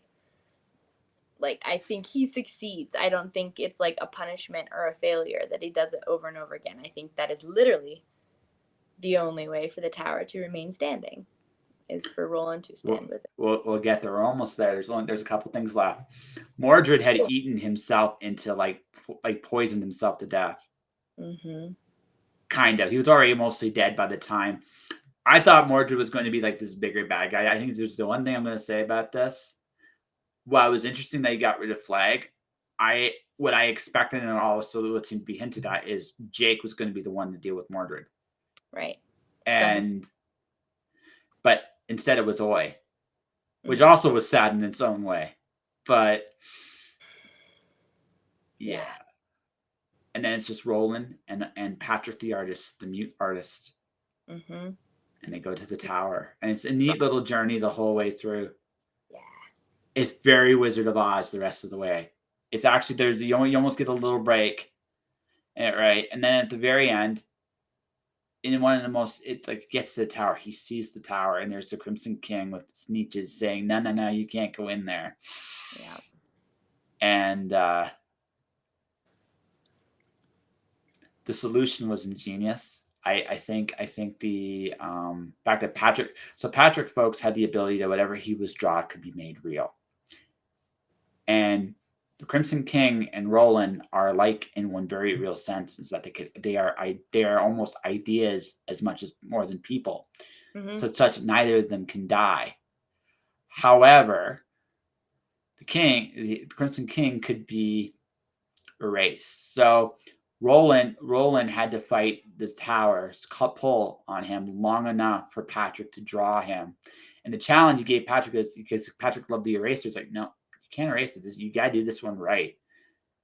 he succeeds. I don't think it's like a punishment or a failure that he does it over and over again. I think that is literally the only way for the tower to remain standing, is for Roland to stand with it. We'll get there. We're almost there. There's a couple things left. Mordred had eaten himself into like poisoned himself to death. Mm-hmm. Kind of. He was already mostly dead by the time. I thought Mordred was going to be like this bigger bad guy. I think there's the one thing I'm going to say about this. While it was interesting that he got rid of Flag, what I expected, and also what seemed to be hinted at, is Jake was going to be the one to deal with Mordred. Right. But instead it was Oy, which also was sad in its own way. But yeah. And then it's just Roland and Patrick the artist, the mute artist. Mm-hmm. And they go to the tower. And it's a neat little journey the whole way through. Yeah. It's very Wizard of Oz the rest of the way. It's actually, you almost get a little break. Right. And then at the very end, in one of the most, it like gets to the tower. He sees the tower, and there's the Crimson King with sneeches saying, no, you can't go in there. Yeah. And the solution was ingenious. I think the fact that Patrick folks had the ability that whatever he was draw could be made real. And the Crimson King and Roland are alike in one very real sense, is that they are almost ideas as much as more than people. Mm-hmm. So such neither of them can die. However, the Crimson King could be erased. So Roland had to fight the towers, pull on him long enough for Patrick to draw him. And the challenge he gave Patrick is, because Patrick loved the erasers, like, no, you can't erase it. You got to do this one right.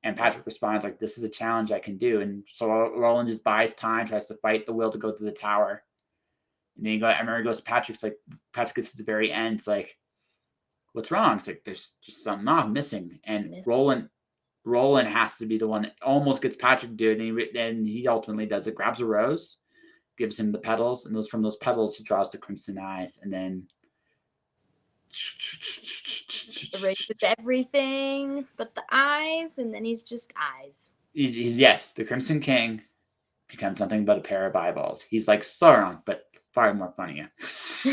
And Patrick responds like, this is a challenge I can do. And so Roland just buys time, tries to fight the will to go to the tower. And then I remember he goes to Patrick's, like, Patrick gets to the very end. It's like, what's wrong? It's like, there's just something missing. And Roland has to be the one that almost gets Patrick to do it, and he ultimately does it. Grabs a rose, gives him the petals, and from those petals he draws the crimson eyes, and then erases everything but the eyes, and then he's just eyes. Yes, the Crimson King becomes nothing but a pair of eyeballs. He's like Sauron, but far more funnier.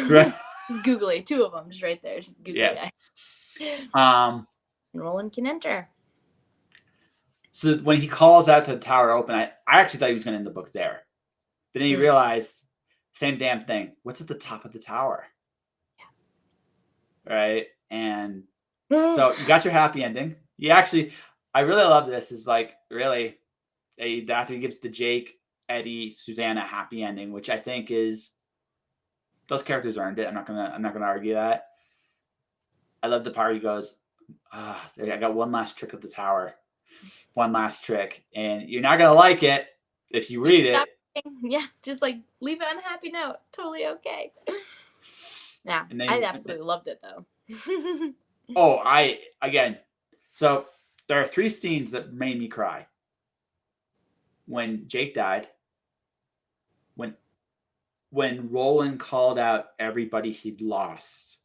Right? Just Google it. Two of them, just right there. Just Google it. And Roland can enter. So when he calls out to the tower open, I actually thought he was going to end the book there. But then he realized, same damn thing. What's at the top of the tower? Yeah. Right? And so you got your happy ending. I really love this. Is like, really, after he gives to Jake, Eddie, Susanna a happy ending, which I think is, those characters earned it. I'm not gonna argue that. I love the part he goes, I got one last trick of the tower. One last trick, and you're not gonna like it if you read it. Yeah, just like leave it on a happy note. It's totally okay. Yeah, I absolutely loved it though. So there are 3 scenes that made me cry. When Jake died, when Roland called out everybody he'd lost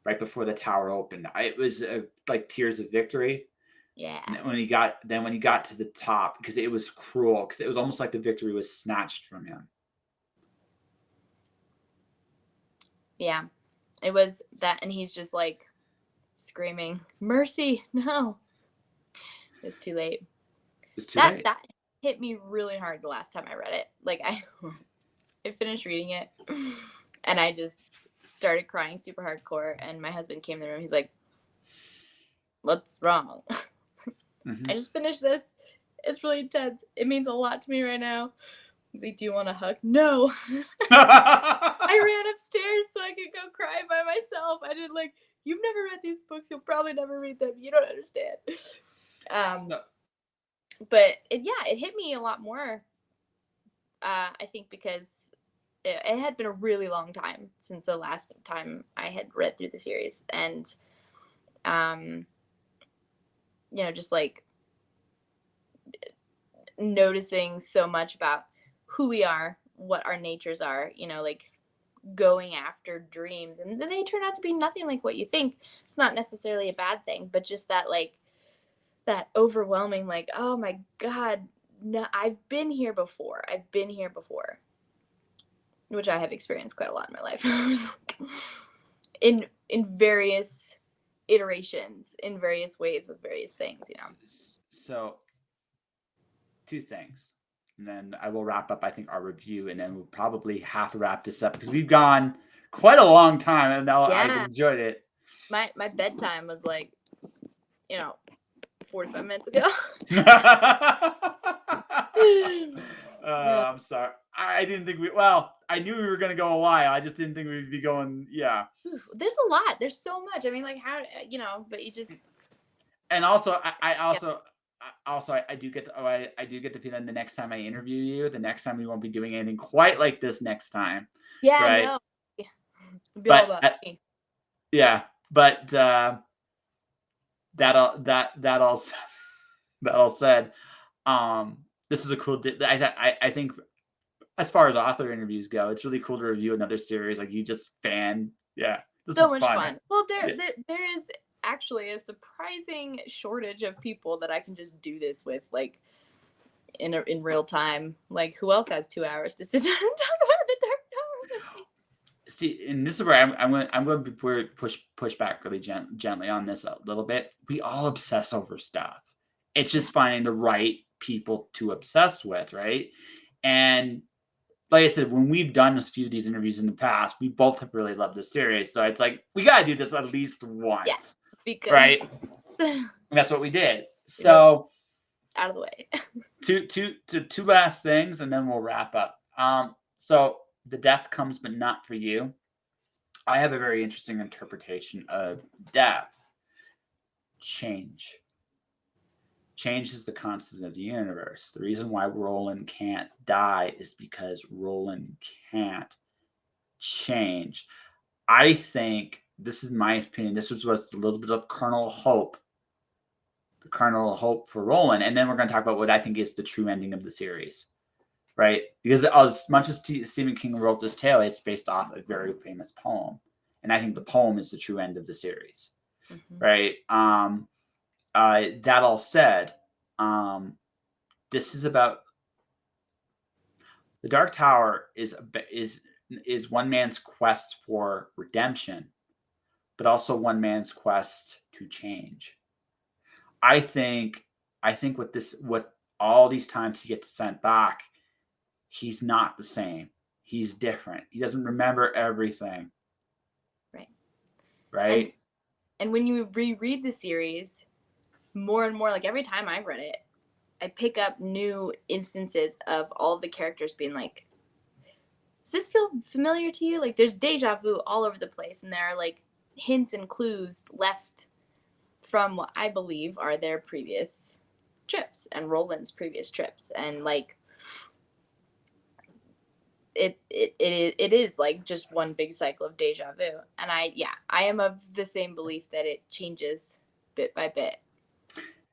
right before the tower opened, it was like tears of victory. Yeah. And when he got to the top, because it was cruel, because it was almost like the victory was snatched from him. Yeah, it was that, and he's just like screaming, "Mercy, no!" It's too late. That hit me really hard the last time I read it. Like I finished reading it, and I just started crying super hardcore. And my husband came in the room. He's like, "What's wrong?" I just finished this. It's really intense. It means a lot to me right now. He's like, do you want a hug? No. I ran upstairs so I could go cry by myself. I didn't You've never read these books. You'll probably never read them. You don't understand. But it hit me a lot more. I think because it had been a really long time since the last time I had read through the series, and just like noticing so much about who we are, what our natures are, like going after dreams, and then they turn out to be nothing like what you think. It's not necessarily a bad thing, but just that like that overwhelming, like, oh my God, no, I've been here before, which I have experienced quite a lot in my life. in various iterations, in various ways, with various things. So 2 things, and then I will wrap up, I think, our review, and then we'll probably have to wrap this up because we've gone quite a long time, and now I've enjoyed it. My bedtime was like, 45 minutes ago. I'm sorry. I didn't think I knew we were going to go a while. I just didn't think we'd be going, yeah. There's a lot. There's so much. I mean, like, how, but you just. And also, I do get the feeling the next time I interview you, the next time we won't be doing anything quite like this next time. Yeah, right? no. It'll be all about me. Yeah, but that all said, this is a cool. I think as far as author interviews go, it's really cool to review another series like you just fan. Yeah, so much fun. Well, there is actually a surprising shortage of people that I can just do this with, like in real time. Like, who else has 2 hours to sit down and talk about the Dark Tower? See, and this is where I'm going to push back really gently on this a little bit. We all obsess over stuff. It's just finding the right people to obsess with, right? And like I said, when we've done a few of these interviews in the past, we both have really loved this series. So it's like, we got to do this at least once. Yes, because right? And that's what we did. So out of the way. two last things, and then we'll wrap up. So the death comes, but not for you. I have a very interesting interpretation of death. Change. Change is the constant of the universe. The reason why Roland can't die is because Roland can't change. I think, this is my opinion, this was a little bit of kernel of hope. The kernel of hope for Roland. And then we're going to talk about what I think is the true ending of the series. Right? Because as much as Stephen King wrote this tale, it's based off a very famous poem. And I think the poem is the true end of the series. Mm-hmm. Right? That all said, this is about the Dark Tower is one man's quest for redemption, but also one man's quest to change. I think what all these times he gets sent back, he's not the same. He's different. He doesn't remember everything. Right. And when you reread the series, more and more, like every time I've read it, I pick up new instances of all the characters being like, does this feel familiar to you? Like, there's deja vu all over the place, and there are like hints and clues left from what I believe are their previous trips and Roland's previous trips. And like, it is like just one big cycle of deja vu. And I am of the same belief that it changes bit by bit.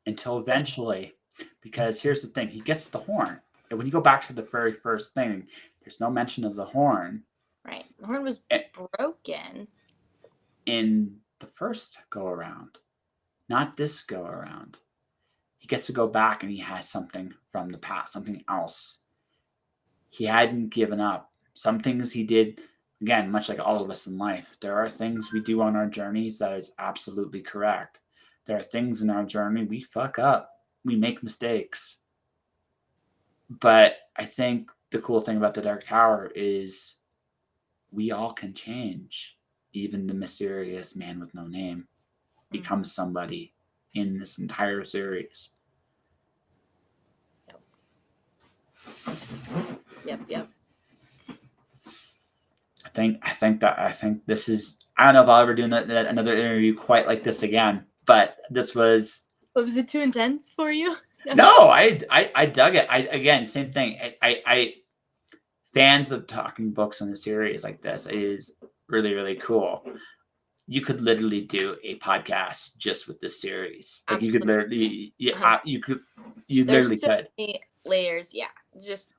Until eventually, because here's the thing, he gets the horn. And when you go back to the very first thing, there's no mention of the horn. Right. The horn was broken. In the first go around, not this go around. He gets to go back and he has something from the past, something else. He hadn't given up. Some things he did, again, much like all of us in life, there are things we do on our journeys that is absolutely correct. There are things in our journey we fuck up. We make mistakes. But I think the cool thing about the Dark Tower is we all can change. Even the mysterious man with no name becomes somebody in this entire series. Yep. I think this is I don't know if I'll ever do another interview quite like this again, but this was. What, was it too intense for you? No, I dug it. Again, same thing. I fans of talking books in a series like this is really, really cool. You could literally do a podcast just with this series. Like you could literally, yeah, you literally so could. Many layers, yeah. Just.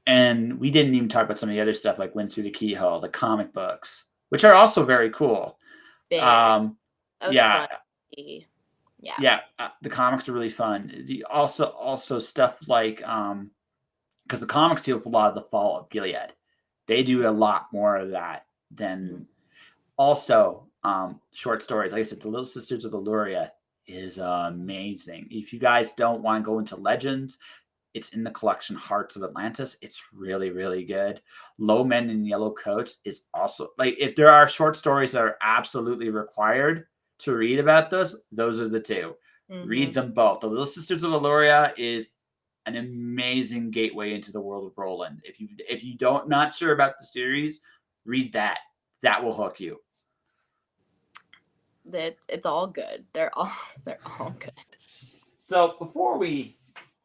And we didn't even talk about some of the other stuff like Winds Through the Keyhole, the comic books, which are also very cool. That was yeah, fun. Yeah, the comics are really fun. Also stuff like because the comics deal with a lot of the fall of Gilead. They do a lot more of that than also short stories. Like I said, the Little Sisters of Illyria is amazing. If you guys don't want to go into legends, it's in the collection Hearts of Atlantis. It's really, really good. Low Men in Yellow Coats is also, like, if there are short stories that are absolutely required to read about those are the two. Read them both. The Little Sisters of Illyria is an amazing gateway into the world of Roland. If you don't not sure about the series, read that. That will hook you. It's all good. They're all good. So before we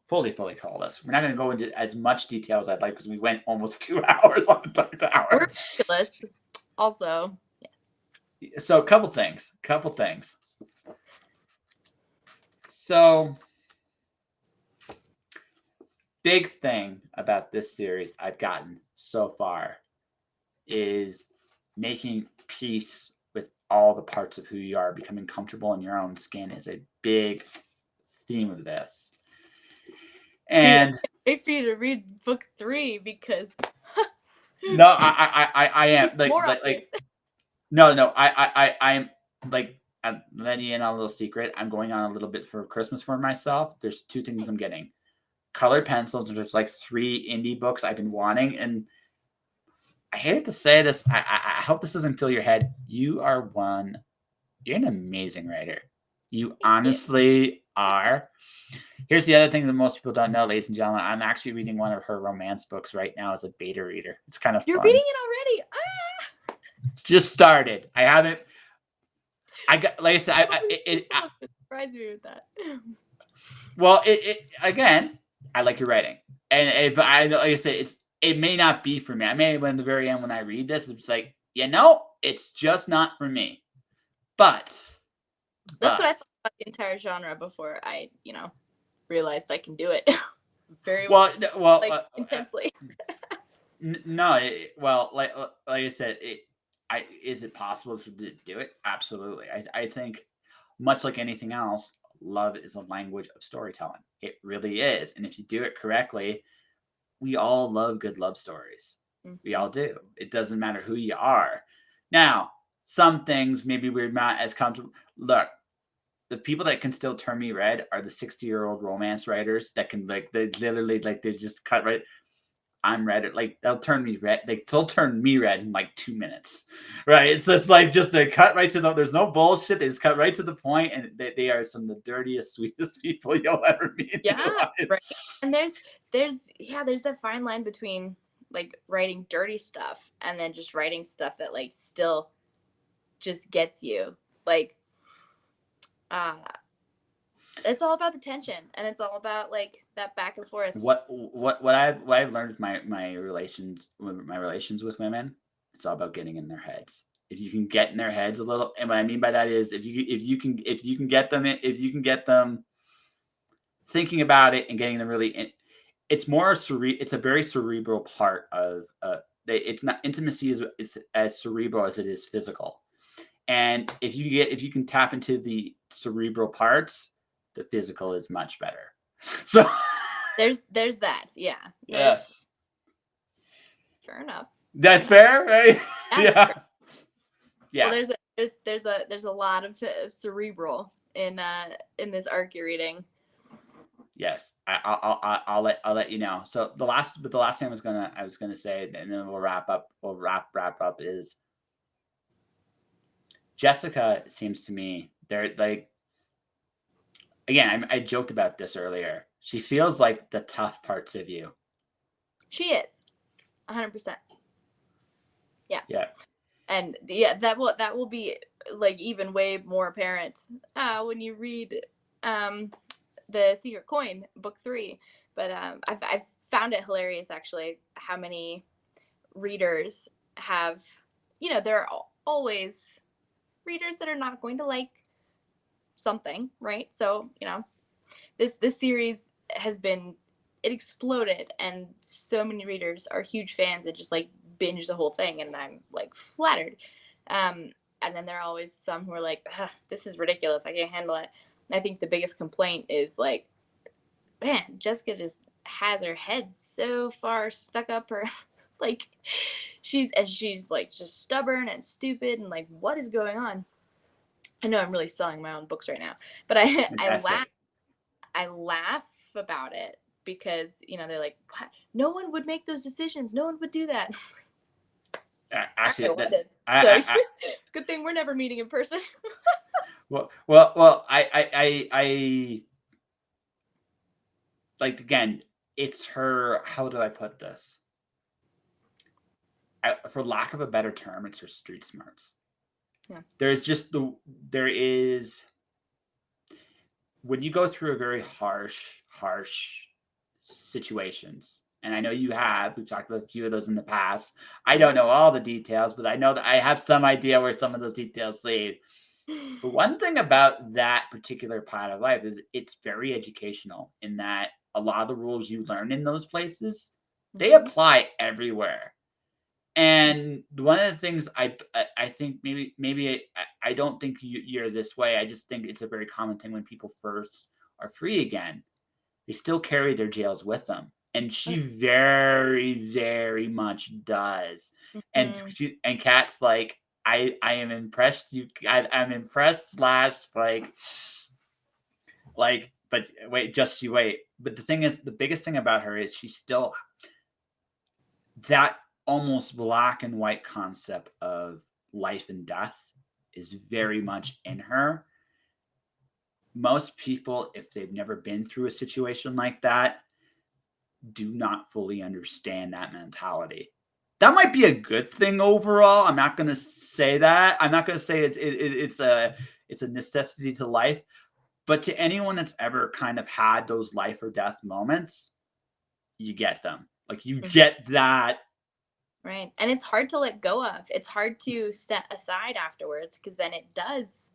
fully call this, we're not going to go into as much detail as I'd like because we went almost 2 hours on the Talk to Hour. We're ridiculous. Also, yeah. So a couple things. So big thing about this series I've gotten so far is making peace with all the parts of who you are. Becoming comfortable in your own skin is a big theme of this. And wait for you to read book 3 because no, I am like no, I am like, I'm letting you in on a little secret. I'm going on a little bit for Christmas for myself. There's 2 things I'm getting: colored pencils. There's like 3 indie books I've been wanting, and I hate to say this. I hope this doesn't fill your head. You're an amazing writer. You honestly are. Here's the other thing that most people don't know, ladies and gentlemen. I'm actually reading one of her romance books right now as a beta reader. It's kind of fun. You're reading it already. Ah! It's just started. I haven't. I got, like I said, it surprise me with that. Well, it again, I like your writing, and if I like I say, it may not be for me. I may, when the very end when I read this, it's like, it's just not for me. But that's what I thought about the entire genre before I, realized I can do it very well, intensely. No, like I said, is it possible to do it? Absolutely. I think, much like anything else, love is a language of storytelling. It really is. And if you do it correctly, we all love good love stories. Mm-hmm. We all do. It doesn't matter who you are. Now, some things maybe we're not as comfortable. Look, the people that can still turn me red are the 60-year-old romance writers that can, like, they literally, like, they just cut right. I'm red. Like, they'll turn me red. They'll turn me red in like 2 minutes, right? So it's like just they cut right to there's no bullshit. They just cut right to the point, and they are some of the dirtiest, sweetest people you'll ever meet. Yeah, right. And there's that fine line between, like, writing dirty stuff and then just writing stuff that, like, still just gets you. Like, it's all about the tension, and it's all about, like, that back and forth. What I've learned with my relations with women, it's all about getting in their heads. If you can get in their heads a little, and what I mean by that is if you can get them thinking about it and getting them really in, it's a very cerebral part of it's not, intimacy is as cerebral as it is physical. And if you can tap into the cerebral parts, the physical is much better. So there's that. Yeah. Yes. Fair enough. That's fair, right? Yeah. Yeah. Well, there's a lot of cerebral in this arc you're reading. Yes, I'll let you know. So the last thing I was gonna say, and then we'll wrap up. Is Jessica seems to me, they're like, again, I joked about this earlier. She feels like the tough parts of you. She is 100%. Yeah. Yeah. And yeah, that will be like even way more apparent when you read the Secret Coin, book 3. But I've found it hilarious actually how many readers have, there are always readers that are not going to like something, right? So this series has been, it exploded, and so many readers are huge fans and just like binge the whole thing, and I'm like flattered. And then there are always some who are like, this is ridiculous, I can't handle it. And I think the biggest complaint is like, man, Jessica just has her head so far stuck up her like she's like just stubborn and stupid and like what is going on. I know I'm really selling my own books right now, but Fantastic. I laugh about it because they're like, what? No one would make those decisions, no one would do that. Actually, I that did. So I good thing we're never meeting in person. well, I like, again, it's her. How do I put this? For lack of a better term, it's her street smarts. Yeah. There is, when you go through a very harsh situations, and I know we've talked about a few of those in the past. I don't know all the details, but I know that I have some idea where some of those details lead. But one thing about that particular part of life is it's very educational in that a lot of the rules you learn in those places, they apply everywhere. And one of the things I think maybe I don't think you're this way. I just think it's a very common thing when people first are free again. They still carry their jails with them, and she very, very much does. And Kat's like, I am impressed. I'm impressed / but wait, just you wait. But the thing is, the biggest thing about her is she's still that almost black and white concept of life and death is very much in her. Most people, if they've never been through a situation like that, do not fully understand that mentality. That might be a good thing overall. I'm not going to say that. I'm not going to say it's a necessity to life, but to anyone that's ever kind of had those life or death moments, you get them. Like, you get that. Right. And it's hard to let go of. It's hard to set aside afterwards because then it does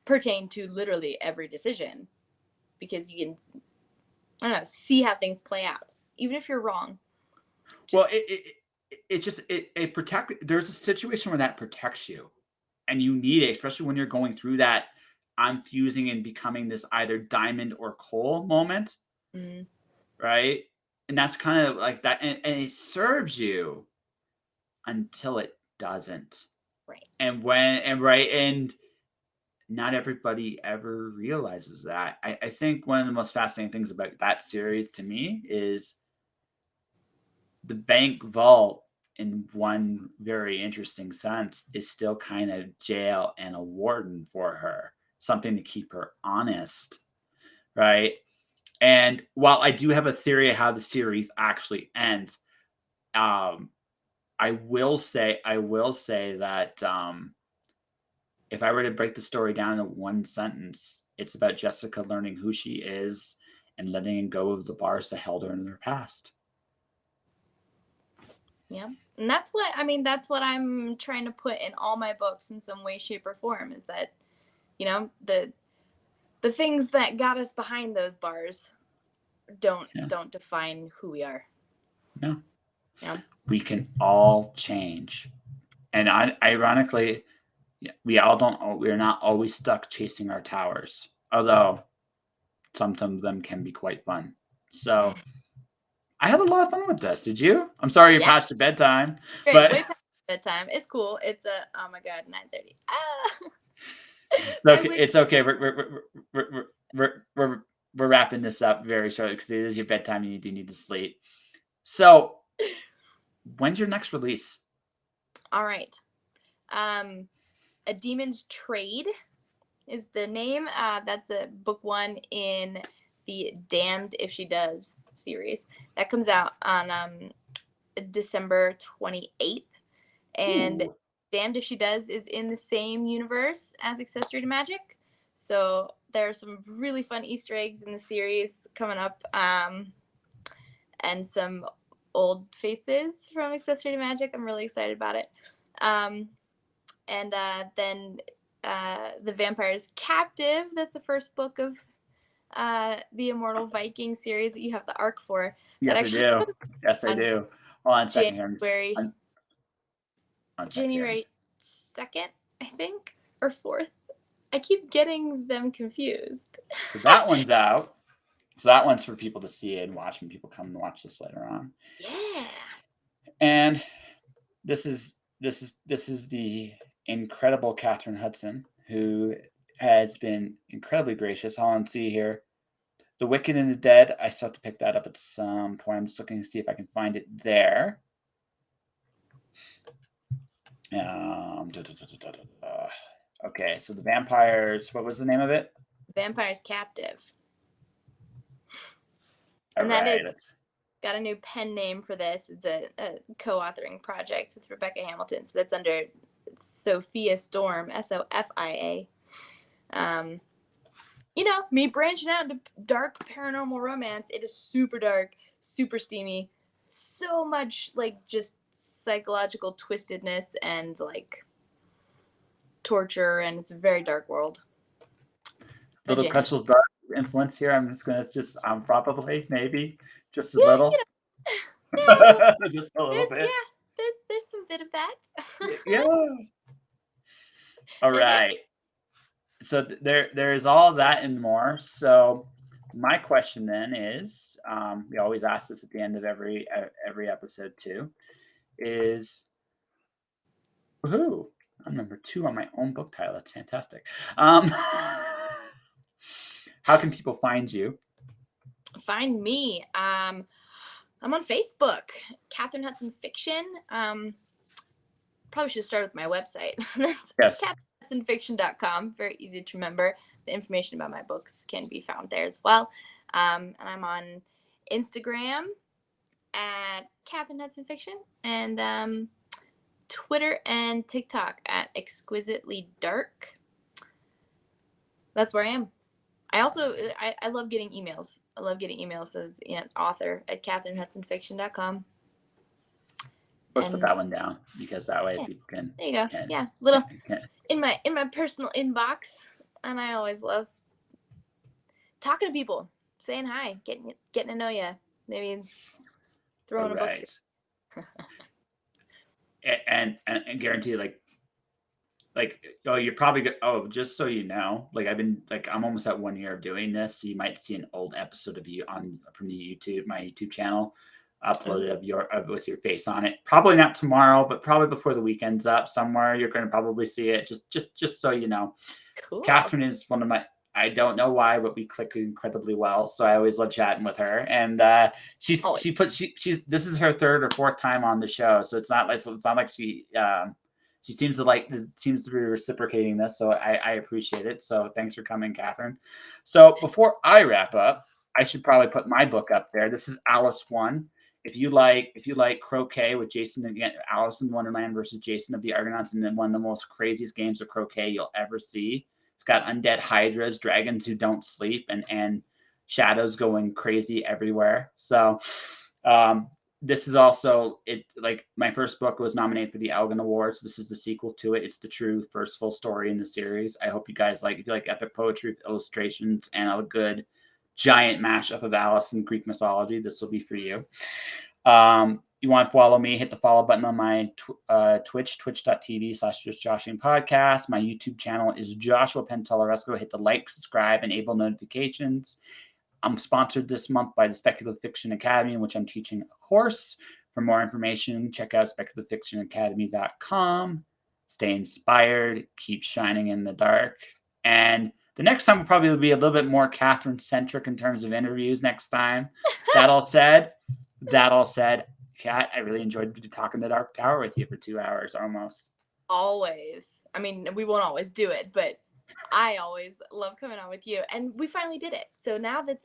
pertain to literally every decision because you can, I don't know, see how things play out, even if you're wrong. Well, it's just it protect. There's a situation where that protects you, and you need it, especially when you're going through that. I'm fusing and becoming this either diamond or coal moment, right? And that's kind of like that, and it serves you until it doesn't. Right. And not everybody ever realizes that. I think one of the most fascinating things about that series to me is the bank vault, in one very interesting sense, is still kind of jail and a warden for her, something to keep her honest, right? And while I do have a theory of how the series actually ends, I will say that if I were to break the story down in one sentence, it's about Jessica learning who she is and letting go of the bars that held her in her past. Yeah. And that's what I'm trying to put in all my books in some way, shape, or form is that, the things that got us behind those bars don't define who we are. No. Yeah. We can all change. And ironically, we're not always stuck chasing our towers. Although sometimes them can be quite fun. So I had a lot of fun with this. Did you? I'm sorry you're past your bedtime. Great. But Way past bedtime. It's cool. It's oh my god, 9:30. It's okay. We're wrapping this up very shortly because it is your bedtime and you do need to sleep. So when's your next release? All right. A Demon's Trade is the name. That's a book 1 in the Damned If She Does series. That comes out on December 28th. And Damned If She Does is in the same universe as Accessory to Magic. So there are some really fun Easter eggs in the series coming up, and some old faces from Accessory to Magic. I'm really excited about it. And then The Vampire's Captive. That's the first book of the Immortal Viking series that you have the arc for. Yes, I do. Yes, I do. Hold on a second January, here. January 2nd, I think, or 4th. I keep getting them confused. So that one's out. So that one's for people to see and watch when people come and watch this later on. Yeah. And this is the incredible Kathrin Hutson, who has been incredibly gracious. Hold on, see here. The Wicked and the Dead. I still have to pick that up at some point. I'm just looking to see if I can find it there. Okay, so the Vampires. What was the name of it? Vampire's Captive. All and right, that is got a new pen name for this. It's a co-authoring project with Rebecca Hamilton. So that's under Sophia Storm, Sofia. You know, me branching out into dark paranormal romance. It is super dark, super steamy, so much like just psychological twistedness and like torture, and it's a very dark world. Little Crutchell's dark influence here. I'm probably maybe just a little. You know, just a little bit. Yeah, there's some bit of that. Yeah. All right. So there is all of that and more. So my question then is, we always ask this at the end of every episode too, is woohoo! I'm number 2 on my own book title. That's fantastic. How can people find you? Find me. I'm on Facebook, Kathrin Hutson Fiction. Probably should start with my website. That's kathrinhutsonfiction.com. Very easy to remember. The information about my books can be found there as well. And I'm on Instagram at Kathrin Hutson Fiction, and Twitter and TikTok at Exquisitely Dark. That's where I am. I also I love getting emails. So it's author at kathrinhutsonfiction.com. Let's put that one down because that way people can. There you go. Little in my personal inbox, and I always love talking to people, saying hi, getting to know you, maybe throwing a book. and guarantee you're probably good. Oh, just so you know, I'm almost at 1 year of doing this, so you might see an old episode of you from the my YouTube channel uploaded with your face on it. Probably not tomorrow, but probably before the weekend's up somewhere. You're going to probably see it. Just so you know. Cool. Kathrin is one of my. I don't know why, but we click incredibly well. So I always love chatting with her. And she's this is her 3rd or 4th time on the show, so it's not like she seems to be reciprocating this, so I appreciate it. So thanks for coming, Kathrin. So before I wrap up, I should probably put my book up there. This is Alice 1. If you like croquet with Jason again, Alice in Wonderland versus Jason of the Argonauts, and then one of the most craziest games of croquet you'll ever see. It's got undead hydras, dragons who don't sleep, and shadows going crazy everywhere. So this is also it. Like my first book was nominated for the Elgin Awards. This is the sequel to it. It's the true first full story in the series. I hope you guys like. If you like epic poetry with illustrations and a good giant mashup of Alice and Greek mythology, this will be for you. You want to follow me, hit the follow button on my twitch.tv/justjoshingpodcast. My YouTube channel is Joshua Pentellaresco. Hit the like, subscribe, enable notifications. I'm sponsored this month by the Speculative Fiction Academy, in which I'm teaching a course. For more information, check out speculativeffictionacademy.com. Stay inspired, keep shining in the dark. And the next time will probably be a little bit more Kathrin-centric in terms of interviews next time. That all said, Kat, I really enjoyed talking to Dark Tower with you for 2 hours almost. Always. I mean, we won't always do it, but I always love coming on with you. And we finally did it. So now that's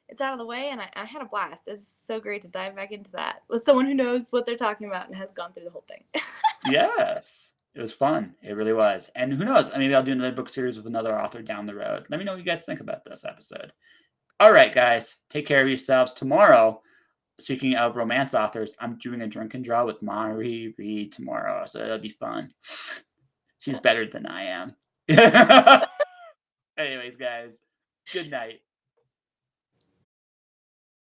it's out of the way, and I had a blast. It's so great to dive back into that with someone who knows what they're talking about and has gone through the whole thing. Yes. It was fun. It really was. And who knows? Maybe I'll do another book series with another author down the road. Let me know what you guys think about this episode. All right, guys. Take care of yourselves. Tomorrow, speaking of romance authors, I'm doing a drink and draw with Mari Reed tomorrow. So that'll be fun. She's better than I am. Anyways, guys, good night.